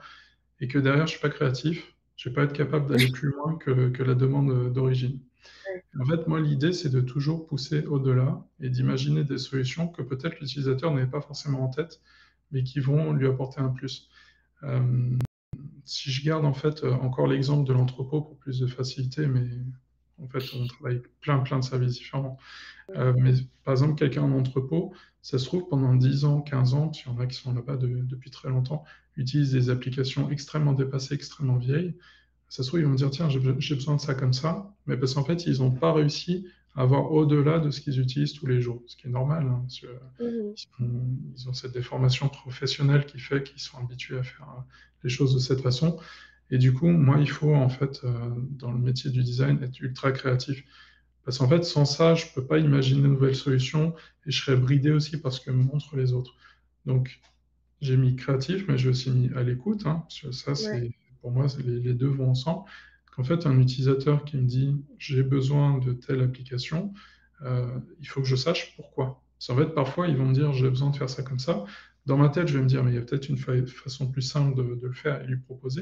et que derrière, je suis pas créatif, je vais pas être capable d'aller plus loin que la demande d'origine. Ouais, En fait, moi, l'idée, c'est de toujours pousser au-delà et d'imaginer des solutions que peut-être l'utilisateur n'avait pas forcément en tête, mais qui vont lui apporter un plus. Euh, Si je garde en fait encore l'exemple de l'entrepôt pour plus de facilité, mais en fait, on travaille plein de services différents. Mais par exemple, quelqu'un en entrepôt, ça se trouve pendant 10 ans, 15 ans, s'il y en a qui sont là-bas depuis très longtemps, utilise des applications extrêmement dépassées, extrêmement vieilles. Ça se trouve, ils vont me dire, tiens, j'ai besoin de ça comme ça, mais parce qu'en fait, ils n'ont pas réussi à avoir au-delà de ce qu'ils utilisent tous les jours, ce qui est normal, hein, parce que, mhm, ils ont cette déformation professionnelle qui fait qu'ils sont habitués à faire les choses de cette façon. Et du coup, moi, il faut, en fait, dans le métier du design, être ultra créatif. Parce qu'en fait, sans ça, je ne peux pas imaginer de nouvelles solutions et je serais bridé aussi par ce que me montrent les autres. Donc, j'ai mis créatif, mais j'ai aussi mis à l'écoute, hein, parce que ça, ouais, pour moi, les deux vont ensemble. Qu'en fait, un utilisateur qui me dit j'ai besoin de telle application, il faut que je sache pourquoi. Parce qu'en fait, parfois, ils vont me dire j'ai besoin de faire ça comme ça. Dans ma tête, je vais me dire mais il y a peut-être une façon plus simple de le faire et lui proposer.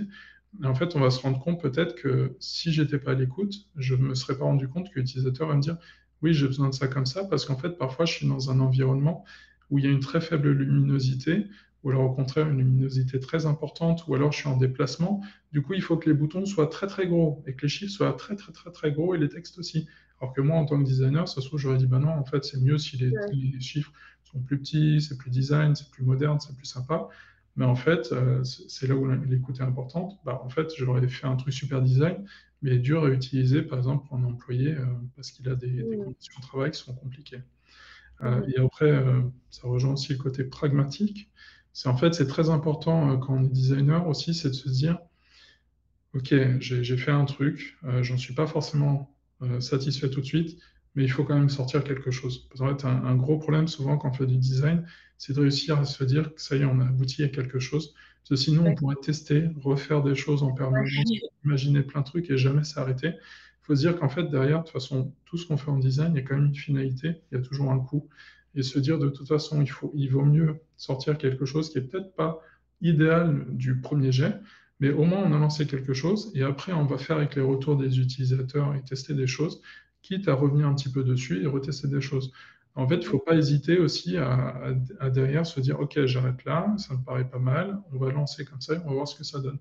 Et en fait, on va se rendre compte peut-être que si j'étais pas à l'écoute, je ne me serais pas rendu compte que l'utilisateur va me dire oui, j'ai besoin de ça comme ça, parce qu'en fait, parfois, je suis dans un environnement où il y a une très faible luminosité, ou alors au contraire une luminosité très importante, ou alors je suis en déplacement. Du coup, il faut que les boutons soient très gros et que les chiffres soient très gros et les textes aussi. Alors que moi, en tant que designer, ça se trouve, j'aurais dit, bah non, en fait, c'est mieux si ouais, les chiffres sont plus petits, c'est plus design, c'est plus moderne, c'est plus sympa. Mais en fait, c'est là où l'écoute est importante. Bah, en fait, j'aurais fait un truc super design, mais dur à utiliser, par exemple, pour un employé, parce qu'il a des mhm, conditions de travail qui sont compliquées. mhm, Et après, ça rejoint aussi le côté pragmatique. C'est en fait, c'est très important quand on est designer aussi, c'est de se dire, OK, j'ai fait un truc, j'en suis pas forcément satisfait tout de suite, mais il faut quand même sortir quelque chose. Parce qu'en fait, un gros problème souvent quand on fait du design, c'est de réussir à se dire que ça y est, on a abouti à quelque chose. Parce que sinon, on d'accord. pourrait tester, refaire des choses en permanence, imaginer plein de trucs et jamais s'arrêter. Il faut se dire qu'en fait, derrière, de toute façon, tout ce qu'on fait en design, il y a quand même une finalité, il y a toujours un coût. Et se dire de toute façon, il vaut mieux sortir quelque chose qui est peut-être pas idéal du premier jet, mais au moins on a lancé quelque chose et après on va faire avec les retours des utilisateurs et tester des choses, quitte à revenir un petit peu dessus et retester des choses. En fait, il ne Mmh. faut pas hésiter aussi à derrière se dire, OK, j'arrête là, ça me paraît pas mal, on va lancer comme ça et on va voir ce que ça donne.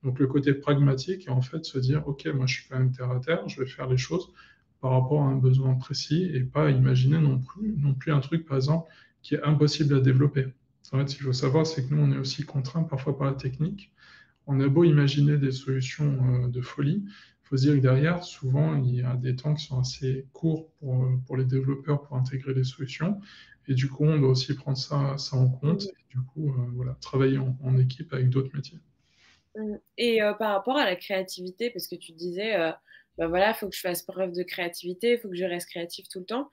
Donc le côté pragmatique est en fait se dire, OK, moi je suis quand même terre à terre, je vais faire les choses par rapport à un besoin précis et pas imaginer non plus un truc, par exemple, qui est impossible à développer. En fait, ce qu'il faut savoir, c'est que nous, on est aussi contraints parfois par la technique. On a beau imaginer des solutions de folie, il faut se dire que derrière, souvent, il y a des temps qui sont assez courts pour les développeurs pour intégrer les solutions. Et du coup, on doit aussi prendre ça en compte. Mmh. Et du coup, voilà, travailler en équipe avec d'autres métiers. Mmh et par rapport à la créativité, parce que tu disais, bah, voilà, il faut que je fasse preuve de créativité, il faut que je reste créatif tout le temps.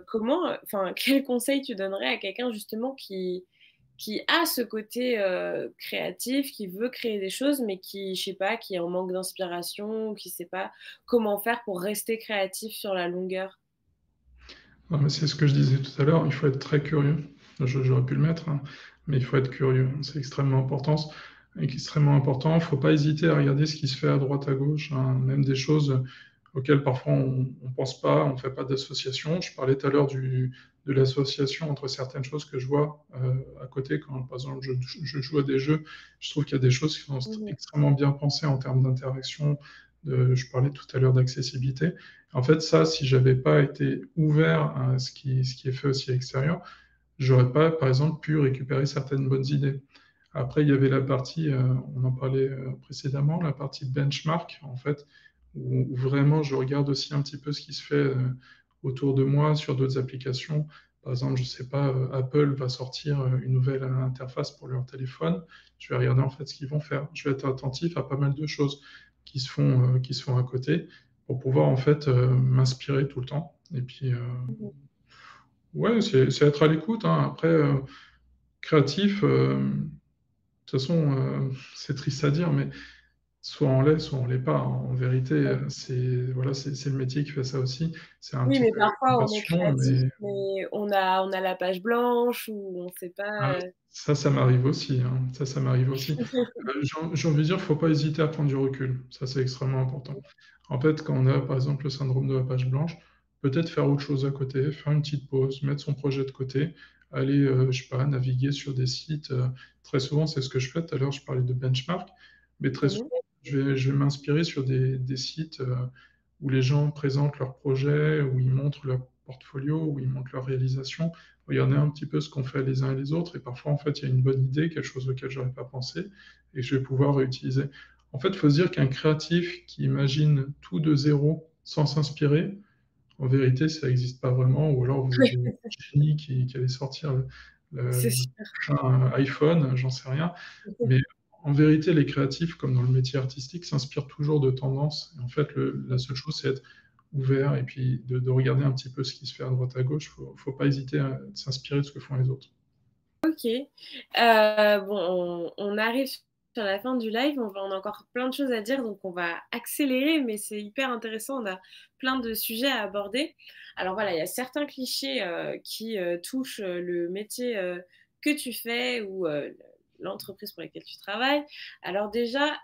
Comment, enfin, quel conseil tu donnerais à quelqu'un justement qui a ce côté, créatif, qui veut créer des choses, mais qui, je sais pas, qui est en manque d'inspiration, ou qui sait pas comment faire pour rester créatif sur la longueur? Non, mais c'est ce que je disais tout à l'heure, il faut être très curieux. J'aurais pu le mettre, hein, mais il faut être curieux. C'est extrêmement important. Extrêmement important. Il ne faut pas hésiter à regarder ce qui se fait à droite, à gauche, hein, même des choses auxquelles parfois on ne pense pas, on ne fait pas d'association. Je parlais tout à l'heure de l'association entre certaines choses que je vois à côté quand, par exemple, je joue à des jeux. Je trouve qu'il y a des choses qui sont Mmh. extrêmement bien pensées en termes d'interaction. Je parlais tout à l'heure d'accessibilité. En fait, ça, si j'avais pas été ouvert à ce qui est fait aussi à l'extérieur, j'aurais pas, par exemple, pu récupérer certaines bonnes idées. Après, il y avait la partie, on en parlait précédemment, la partie benchmark, en fait, où vraiment je regarde aussi un petit peu ce qui se fait autour de moi sur d'autres applications. Par exemple, je sais pas, Apple va sortir une nouvelle interface pour leur téléphone. Je vais regarder en fait ce qu'ils vont faire. Je vais être attentif à pas mal de choses qui se font à côté pour pouvoir en fait m'inspirer tout le temps. Et puis, Mmh. ouais, c'est être à l'écoute, hein. Après, créatif, de toute façon, c'est triste à dire, mais soit on l'est, soit on l'est pas, hein. En vérité, voilà, c'est le métier qui fait ça aussi. C'est un Oui, petit mais peu une parfois on est passion, créatif, mais mais on a la page blanche ou on sait ah, pas, ça m'arrive aussi, hein. Ça m'arrive aussi. J'ai envie de dire, faut pas hésiter à prendre du recul. Ça, c'est extrêmement important. En fait, quand on a, par exemple, le syndrome de la page blanche, peut-être faire autre chose à côté, faire une petite pause, mettre son projet de côté, aller, je sais pas, naviguer sur des sites. Très souvent, c'est ce que je fais. Tout à l'heure, je parlais de benchmark, mais très Mmh mh. souvent, je vais m'inspirer sur des sites où les gens présentent leurs projets, où ils montrent leur portfolio, où ils montrent leur réalisation, regarder un petit peu ce qu'on fait les uns et les autres. Et parfois, en fait, il y a une bonne idée, quelque chose auquel j'aurais pas pensé et que je vais pouvoir réutiliser. En fait, il faut se dire qu'un créatif qui imagine tout de zéro sans s'inspirer, en vérité, ça n'existe pas vraiment. Ou alors, vous avez un génie qui allait sortir C'est le sûr. prochain iPhone, j'en sais rien. Mais en vérité, les créatifs, comme dans le métier artistique, s'inspirent toujours de tendances. Et en fait, la seule chose, c'est être ouvert et puis de regarder un petit peu ce qui se fait à droite à gauche. Faut pas hésiter à s'inspirer de ce que font les autres. OK. Bon, on arrive sur la fin du live, on a encore plein de choses à dire, donc on va accélérer, mais c'est hyper intéressant, on a plein de sujets à aborder. Alors voilà, il y a certains clichés, qui, touchent, le métier, que tu fais ou, l'entreprise pour laquelle tu travailles. Alors déjà,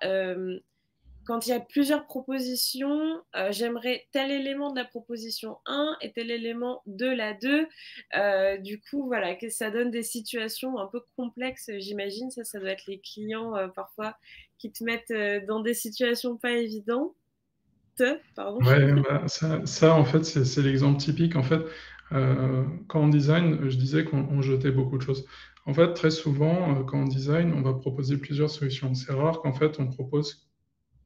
quand il y a plusieurs propositions, j'aimerais tel élément de la proposition 1 et tel élément de la 2. Du coup, voilà, que ça donne des situations un peu complexes, j'imagine. Ça doit être les clients, parfois qui te mettent, dans des situations pas évidentes, pardon. Ouais, bah, ça, en fait, c'est l'exemple typique. En fait, quand on design, je disais qu'on jetait beaucoup de choses. En fait, très souvent, quand on design, on va proposer plusieurs solutions. C'est rare qu'en fait, on propose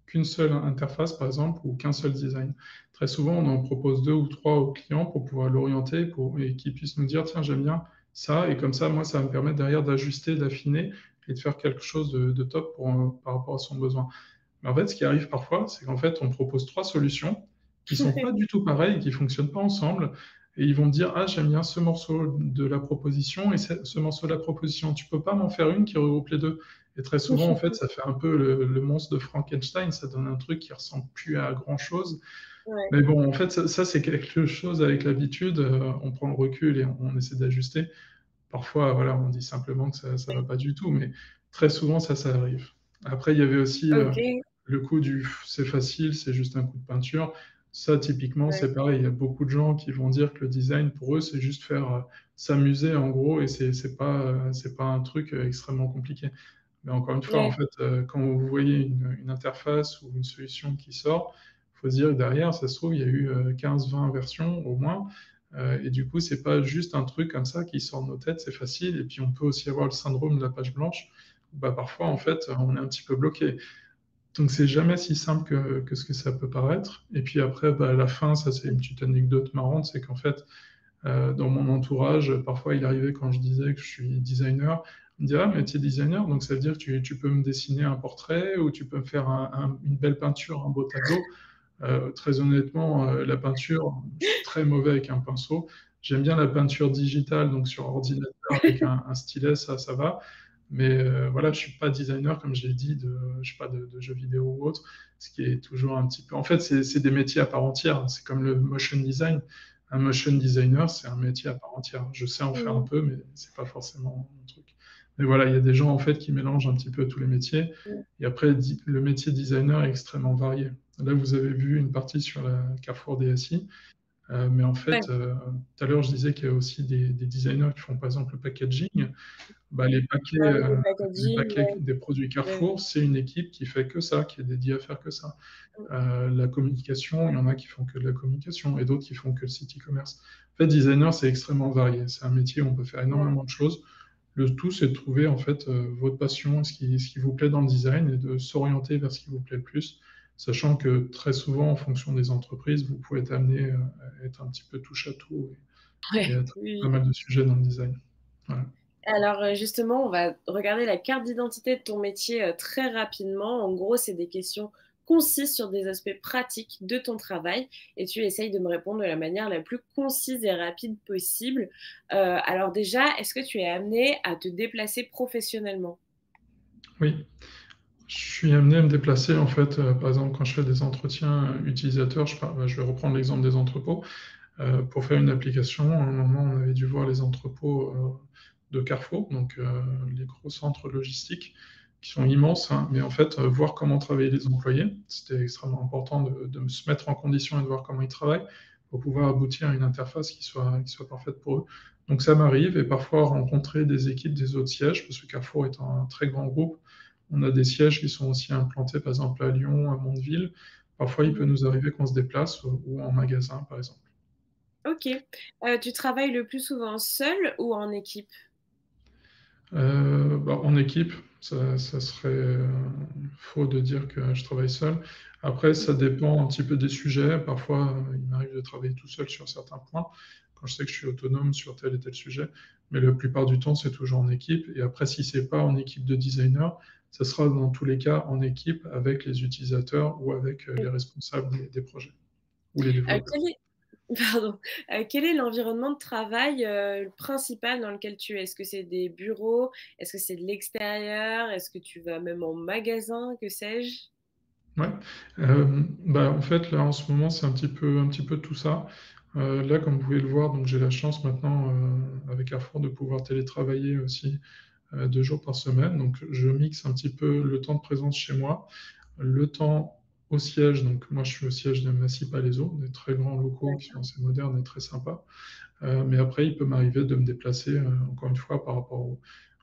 qu'une seule interface, par exemple, ou qu'un seul design. Très souvent, on en propose deux ou trois au client pour pouvoir l'orienter et qu'il puisse nous dire, tiens, j'aime bien ça, et comme ça, moi, ça va me permettre derrière d'ajuster, d'affiner et de faire quelque chose de top par rapport à son besoin. Mais en fait, ce qui arrive parfois, c'est qu'en fait, on propose trois solutions qui sont pas du tout pareilles, qui fonctionnent pas ensemble, et ils vont me dire, ah, j'aime bien ce morceau de la proposition et ce morceau de la proposition. Tu peux pas m'en faire une qui regroupe les deux. Et très souvent, en fait, ça fait un peu le monstre de Frankenstein. Ça donne un truc qui ressemble plus à grand chose. Ouais. Mais bon, en fait, ça, c'est quelque chose avec l'habitude. On prend le recul et on essaie d'ajuster. Parfois, voilà, on dit simplement que ça va pas du tout, mais Très souvent, ça arrive. Après, il y avait aussi, OK, le coup du «c'est facile, c'est juste un coup de peinture». Ça, typiquement, ouais, c'est pareil, il y a beaucoup de gens qui vont dire que le design, pour eux, c'est juste faire, s'amuser en gros et c'est pas un truc, extrêmement compliqué. Mais encore une fois, en ouais, fait, quand vous voyez une interface ou une solution qui sort, il faut se dire que derrière, ça se trouve, il y a eu, 15-20 versions au moins, et du coup, c'est pas juste un truc comme ça qui sort de nos têtes, c'est facile et puis on peut aussi avoir le syndrome de la page blanche, où bah, parfois, en mmh fait, on est un petit peu bloqué. Donc c'est jamais si simple que ce que ça peut paraître et puis après, bah, à la fin, ça c'est une petite anecdote marrante, c'est qu'en fait, dans mon entourage, parfois il arrivait quand je disais que je suis designer, on me dit: «Ah mais tu es designer, donc ça veut dire que tu peux me dessiner un portrait ou tu peux me faire une belle peinture, un beau tableau». Très honnêtement, la peinture, je suis très mauvais avec un pinceau. J'aime bien la peinture digitale, donc sur ordinateur avec un stylet, ça va. Mais voilà, je suis pas designer, comme je l'ai dit, je sais pas, de jeux vidéo ou autre, ce qui est toujours un petit peu. En fait, c'est des métiers à part entière. C'est comme le motion design. Un motion designer, c'est un métier à part entière. Je sais en faire un mh, peu, mais c'est pas forcément mon truc. Mais voilà, il y a des gens en fait qui mélangent un petit peu tous les métiers. mmh, Et après, le métier designer est extrêmement varié. Là, vous avez vu une partie sur la Carrefour DSI, mais en ouais, fait, tout à l'heure, je disais qu'il y a aussi des designers qui font, par exemple, le packaging. Bah, ah oui, le packaging, paquets ouais, des produits ouais, Carrefour, c'est une équipe qui fait que ça, qui est dédiée à faire que ça. mmh, La communication, il y en a qui font que de la communication et d'autres qui font que le site e-commerce. En fait, designer, c'est extrêmement varié. C'est un métier où on peut faire ouais. énormément de choses. Le tout, c'est de trouver en fait votre passion, ce qui vous plaît dans le design et de s'orienter vers ce qui vous plaît le plus, sachant que très souvent, en fonction des entreprises, vous pouvez être amené à être un petit peu touche à tout et Ouais, à traiter pas oui. mal de sujets dans le design. Voilà. Alors, justement, on va regarder la carte d'identité de ton métier, très rapidement. En gros, c'est des questions concises sur des aspects pratiques de ton travail et tu essayes de me répondre de la manière la plus concise et rapide possible. Alors déjà, est-ce que tu es amené à te déplacer professionnellement? Oui, je suis amené à me déplacer en fait, par exemple, quand je fais des entretiens utilisateurs, je vais reprendre l'exemple des entrepôts. Pour faire une application, à un moment, on avait dû voir les entrepôts, de Carrefour, donc les gros centres logistiques qui sont immenses, hein, mais en fait, voir comment travaillaient les employés, c'était extrêmement important de se mettre en condition et de voir comment ils travaillent pour pouvoir aboutir à une interface qui soit parfaite pour eux. Donc ça m'arrive et parfois rencontrer des équipes des autres sièges, parce que Carrefour est un très grand groupe. On a des sièges qui sont aussi implantés, par exemple, à Lyon, à Mondeville. Parfois, il peut Mmh. nous arriver qu'on se déplace, ou en magasin, par exemple. OK. Tu travailles le plus souvent seul ou en équipe? Bah, en équipe, ça serait, faux de dire que je travaille seul. Après, ça Mmh. dépend un petit peu des sujets. Parfois, il m'arrive de travailler tout seul sur certains points, quand je sais que je suis autonome sur tel et tel sujet, mais la plupart du temps, c'est toujours en équipe et après, si c'est pas en équipe de designers, ça sera dans tous les cas en équipe avec les utilisateurs ou avec, les responsables des projets ou les développeurs. Quel est pardon, quel est l'environnement de travail, principal dans lequel tu es? Est-ce que c'est des bureaux? Est-ce que c'est de l'extérieur? Est-ce que tu vas même en magasin? Que sais-je? Ouais, bah, en fait, là, en ce moment, c'est un petit peu tout ça. Là, comme vous pouvez le voir, donc j'ai la chance maintenant, avec Carrefour, de pouvoir télétravailler aussi, 2 jours par semaine. Donc je mixe un petit peu le temps de présence chez moi, le temps au siège. Donc moi, je suis au siège de Massy Palaiseau, des très grands locaux qui sont assez modernes et très sympas. Mais après, il peut m'arriver de me déplacer, encore une fois, par rapport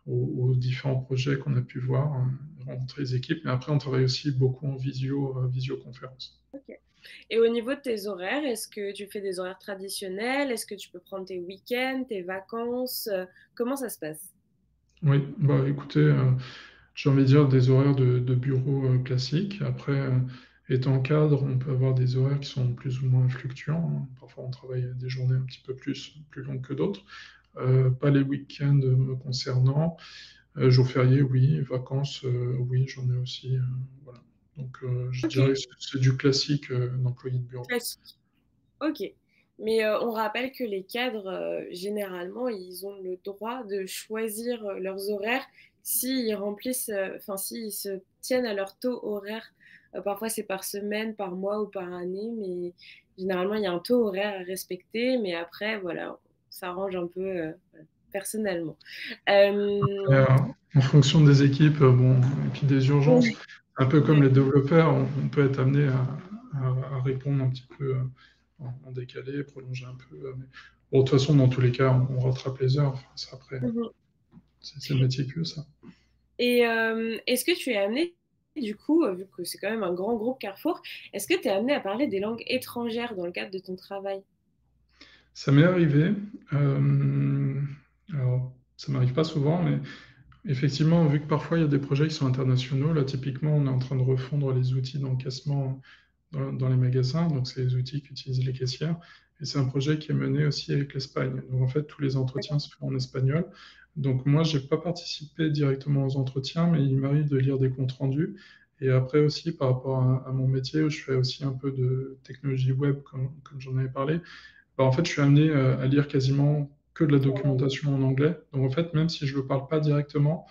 aux différents projets qu'on a pu voir, rencontrer les équipes. Mais après, on travaille aussi beaucoup en visioconférence. OK. Et au niveau de tes horaires, est-ce que tu fais des horaires traditionnels? Est-ce que tu peux prendre tes week-ends, tes vacances? Comment ça se passe? Oui, bah écoutez, j'ai envie de dire des horaires de bureau classiques. Après, étant cadre, on peut avoir des horaires qui sont plus ou moins fluctuants, hein. Parfois, on travaille des journées un petit peu plus longues que d'autres. Pas les week-ends me concernant. Jours fériés, oui. Vacances, oui, j'en ai aussi, voilà. Donc, je dirais OK, que c'est du classique, d'employé de bureau. classique. OK. Mais, on rappelle que les cadres, généralement, ils ont le droit de choisir, leurs horaires s'ils remplissent, enfin, s'ils se tiennent à leur taux horaire. Parfois, c'est par semaine, par mois ou par année, mais généralement, il y a un taux horaire à respecter. Mais après, voilà, on s'arrange un peu, voilà. personnellement. Hem, Après, en fonction des équipes, bon et puis des urgences, oui, un peu comme les d'accord. développeurs, on peut être amené à répondre un petit peu, en décalé, prolonger un peu, mais bon, de toute façon, dans tous les cas, on rattrape les heures. Enfin, ça après, Mmh. c'est méticuleux ça. Et est-ce que tu es amené, du coup, vu que c'est quand même un grand groupe Carrefour, est-ce que tu es amené à parler des langues étrangères dans le cadre de ton travail? Ça m'est arrivé, alors ça m'arrive pas souvent, mais effectivement, vu que parfois il y a des projets qui sont internationaux, là typiquement, on est en train de refondre les outils d'encaissement dans les magasins, donc c'est les outils qu'utilisent les caissières et c'est un projet qui est mené aussi avec l'Espagne. Donc en fait, tous les entretiens D'accord. se font en espagnol. Donc moi, j'ai pas participé directement aux entretiens, mais il m'arrive de lire des comptes rendus et après aussi par rapport à mon métier où je fais aussi un peu de technologie web comme j'en avais parlé, bah, en fait, je suis amené, à lire quasiment que de la documentation en anglais. Donc en fait, même si je ne parle pas directement,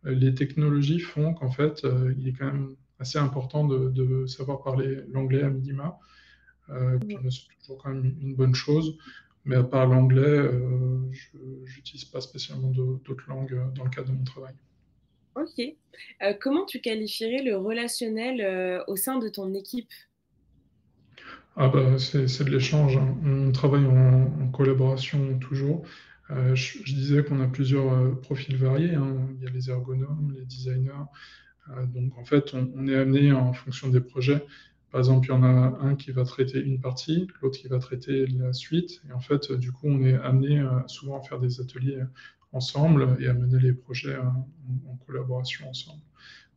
les technologies font qu'en fait, il est quand même assez important de savoir parler l'anglais à minima. Puis Mmh. bah, c'est toujours quand même une bonne chose. Mais à part l'anglais, je n'utilise pas spécialement d'autres langues, dans le cadre de mon travail. OK. Comment tu qualifierais le relationnel, au sein de ton équipe? Ah bah, c'est de l'échange, hein. On travaille en collaboration toujours. Je disais qu'on a plusieurs, profils variés, hein. Il y a les ergonomes, les designers, donc en fait, on est amené en fonction des projets. Par exemple, il y en a un qui va traiter une partie, l'autre qui va traiter la suite et en fait, du coup, on est amené, souvent à faire des ateliers, ensemble et à mener les projets, en collaboration ensemble.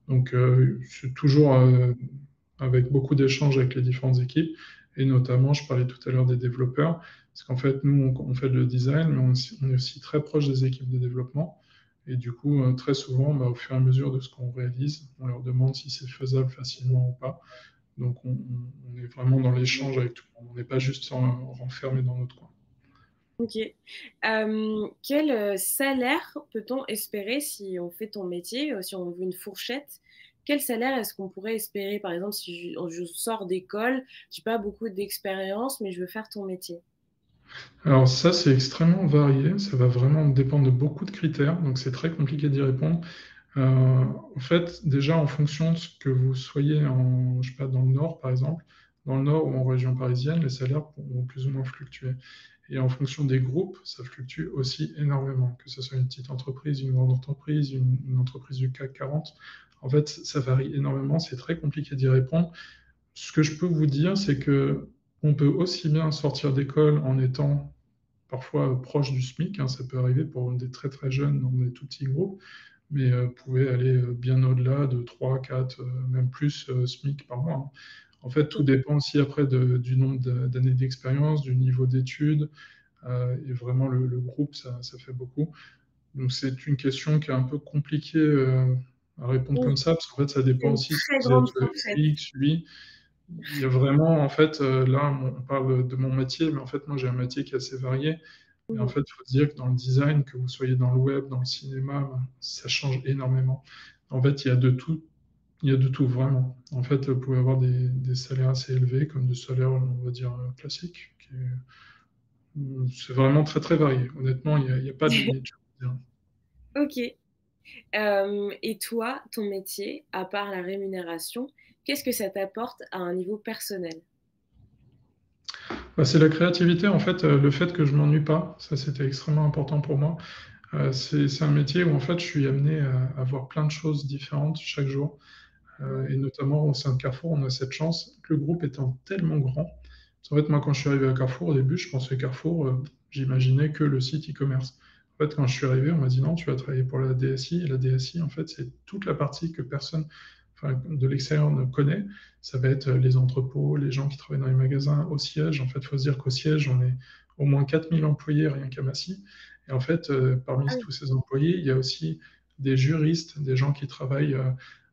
Donc, c'est toujours, avec beaucoup d'échanges avec les différentes équipes et notamment, je parlais tout à l'heure des développeurs, parce qu'en fait, nous, on fait le design, mais on est aussi très proche des équipes de développement et du coup, très souvent, bah, au fur et à mesure de ce qu'on réalise, on leur demande si c'est faisable facilement ou pas. Donc on est vraiment dans l'échange avec tout le monde. On n'est pas juste renfermé dans notre coin. OK. Quel, salaire peut-on espérer si on fait ton métier, si on veut une fourchette? Quel salaire est-ce qu'on pourrait espérer? Par exemple, si je sors d'école, j'ai pas beaucoup d'expérience, mais je veux faire ton métier. Alors ça, c'est extrêmement varié, ça va vraiment dépendre de beaucoup de critères, donc c'est très compliqué d'y répondre. En fait, déjà en fonction de ce que vous soyez en je sais pas, dans le nord, par exemple, dans le nord ou en région parisienne, les salaires vont plus ou moins fluctuer et en fonction des groupes, ça fluctue aussi énormément, que ce soit une petite entreprise, une grande entreprise, une entreprise du CAC 40. En fait, ça varie énormément, c'est très compliqué d'y répondre. Ce que je peux vous dire, c'est que on peut aussi bien sortir d'école en étant parfois proche du SMIC, hein, ça peut arriver pour des très, très jeunes dans des tout petits groupes, mais pouvez aller, bien au-delà de 3, 4, même plus, SMIC par mois, hein. En fait, tout OK. dépend aussi après du nombre d'années d'expérience, du niveau d'études, et vraiment le groupe, ça fait beaucoup. Donc c'est une question qui est un peu compliquée, à répondre Oui, comme ça, parce qu'en fait, ça c'est dépend une aussi si très vous êtes, grande fourchette. X, Y. Il y a vraiment en fait, là, on parle de mon métier, mais en fait, moi, j'ai un métier qui est assez varié. Mais en Mmh. fait, il faut se dire que dans le design, que vous soyez dans le web, dans le cinéma, ben, ça change énormément. En fait, il y a de tout. Il y a de tout, vraiment. En fait, vous pouvez avoir des salaires assez élevés, comme des salaires, on va dire, classiques. C'est vraiment très, très varié. Honnêtement, il y a pas de limite, je veux dire. OK. Et toi, ton métier, à part la rémunération, qu'est-ce que ça t'apporte à un niveau personnel? Bah, c'est la créativité, en fait, le fait que je m'ennuie pas, ça, c'était extrêmement important pour moi. C'est un métier où, en fait, je suis amené à voir plein de choses différentes chaque jour. Et notamment au sein de Carrefour, on a cette chance, le groupe étant tellement grand. En fait, moi, quand je suis arrivé à Carrefour, au début, je pensais Carrefour, j'imaginais que le site e-commerce. En fait, quand je suis arrivé, on m'a dit non, tu vas travailler pour la DSI. Et la DSI, en fait, c'est toute la partie que personne, enfin, de l'extérieur ne connaît. Ça va être les entrepôts, les gens qui travaillent dans les magasins, au siège. En fait, il faut se dire qu'au siège, on est au moins 4000 employés rien qu'à Massy. Et en fait, parmi Ah oui, tous ces employés, il y a aussi des juristes, des gens qui travaillent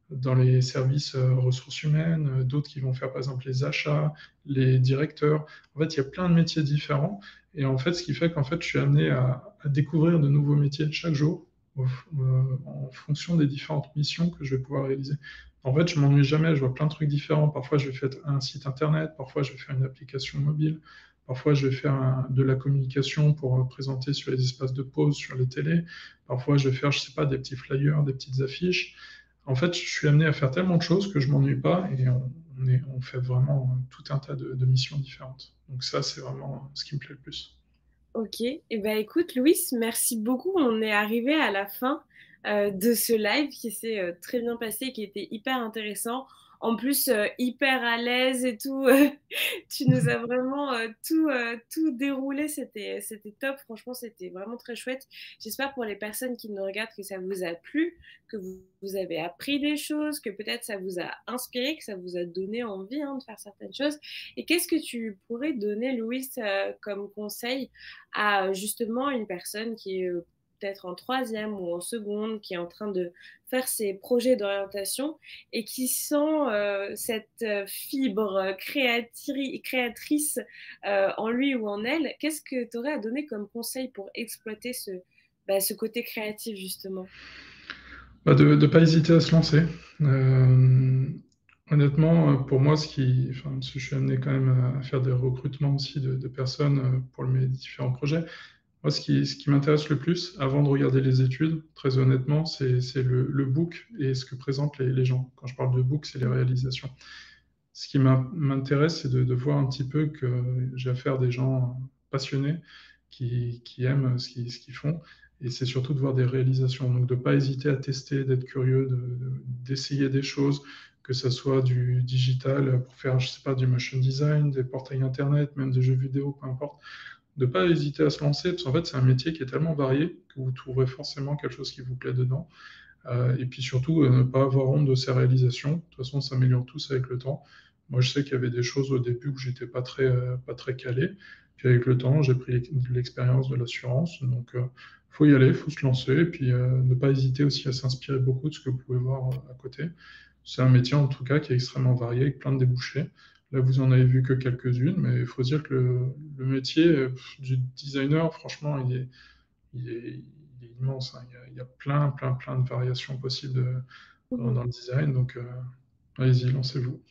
dans les services ressources humaines, d'autres qui vont faire par exemple les achats, les directeurs. En fait, il y a plein de métiers différents. Et en fait, ce qui fait qu'en fait, je suis amené à découvrir de nouveaux métiers chaque jour en fonction des différentes missions que je vais pouvoir réaliser. En fait, je m'ennuie jamais, je vois plein de trucs différents. Parfois, je vais faire un site internet, parfois, je vais faire une application mobile, Parfois, je vais faire de la communication pour présenter sur les espaces de pause, sur les télés. Parfois, je vais faire, je sais pas, des petits flyers, des petites affiches. En fait, je suis amené à faire tellement de choses que je m'ennuie pas et on fait vraiment tout un tas de missions différentes. Donc ça, c'est vraiment ce qui me plaît le plus. Ok, et ben écoute Louis, merci beaucoup. On est arrivé à la fin de ce live qui s'est très bien passé, qui était hyper intéressant. En plus, hyper à l'aise et tout. Tu nous as vraiment tout déroulé. C'était top. Franchement, c'était vraiment très chouette. J'espère pour les personnes qui nous regardent que ça vous a plu, que vous avez appris des choses, que peut-être ça vous a inspiré, que ça vous a donné envie de faire certaines choses. Et qu'est-ce que tu pourrais donner, Louis, comme conseil à justement une personne qui est peut-être en troisième ou en seconde, qui est en train de faire ses projets d'orientation et qui sent cette fibre créatrice en lui ou en elle, qu'est-ce que tu aurais à donner comme conseil pour exploiter ce côté créatif justement? Bah, de ne pas hésiter à se lancer. Euh, Honnêtement, pour moi, enfin, parce que je suis amené quand même à faire des recrutements aussi de personnes pour mes différents projets. Moi, ce qui m'intéresse le plus, avant de regarder les études, très honnêtement, c'est le book et ce que présentent les gens. Quand je parle de book, c'est les réalisations. Ce qui m'intéresse, c'est de voir un petit peu que j'ai affaire à des gens passionnés qui aiment ce qu'ils font. Et c'est surtout de voir des réalisations. Donc, de ne pas hésiter à tester, d'être curieux, d'essayer des choses, que ce soit du digital pour faire, je sais pas, du motion design, des portails Internet, même des jeux vidéo, peu importe. De ne pas hésiter à se lancer, parce qu'en fait, c'est un métier qui est tellement varié que vous trouverez forcément quelque chose qui vous plaît dedans. Et puis surtout, ne pas avoir honte de ses réalisations. De toute façon, on s'améliore tous avec le temps. Moi, je sais qu'il y avait des choses au début où j'étais pas très calé. Puis avec le temps, j'ai pris de l'expérience, de l'assurance. Donc, faut y aller, faut se lancer. Et puis, ne pas hésiter aussi à s'inspirer beaucoup de ce que vous pouvez voir à côté. C'est un métier, en tout cas, qui est extrêmement varié, avec plein de débouchés. Là, vous en avez vu que quelques-unes, mais il faut dire que le métier du designer, franchement, il est, il est immense, hein. Il y a plein de variations possibles dans le design. Donc, allez-y, lancez-vous.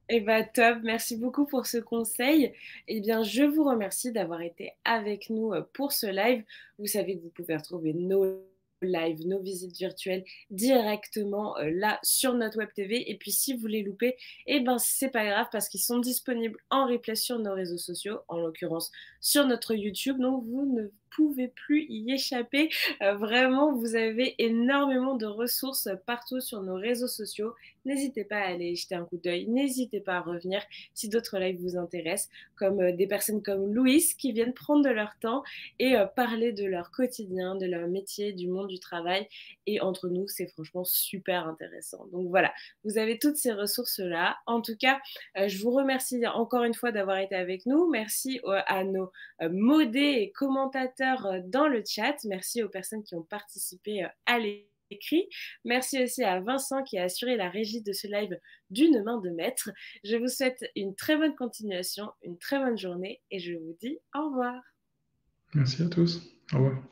Eh bien, top, merci beaucoup pour ce conseil. Eh bien, je vous remercie d'avoir été avec nous pour ce live. Vous savez que vous pouvez retrouver nos lives, nos visites virtuelles directement là sur notre web TV. Et puis, si vous les loupez, eh ben, c'est pas grave parce qu'ils sont disponibles en replay sur nos réseaux sociaux, en l'occurrence sur notre YouTube. Donc, vous ne pouvez plus y échapper. Vraiment, vous avez énormément de ressources partout sur nos réseaux sociaux. N'hésitez pas à aller jeter un coup d'œil, n'hésitez pas à revenir si d'autres lives vous intéressent, comme des personnes comme Louis qui viennent prendre de leur temps et parler de leur quotidien, de leur métier, du monde du travail. Et entre nous, c'est franchement super intéressant. Donc voilà, vous avez toutes ces ressources-là. En tout cas, je vous remercie encore une fois d'avoir été avec nous. Merci à nos modés et commentateurs dans le chat. Merci aux personnes qui ont participé à l'écrit. Merci aussi à Vincent qui a assuré la régie de ce live d'une main de maître. Je vous souhaite une très bonne continuation, une très bonne journée et je vous dis au revoir. Merci à tous. Au revoir.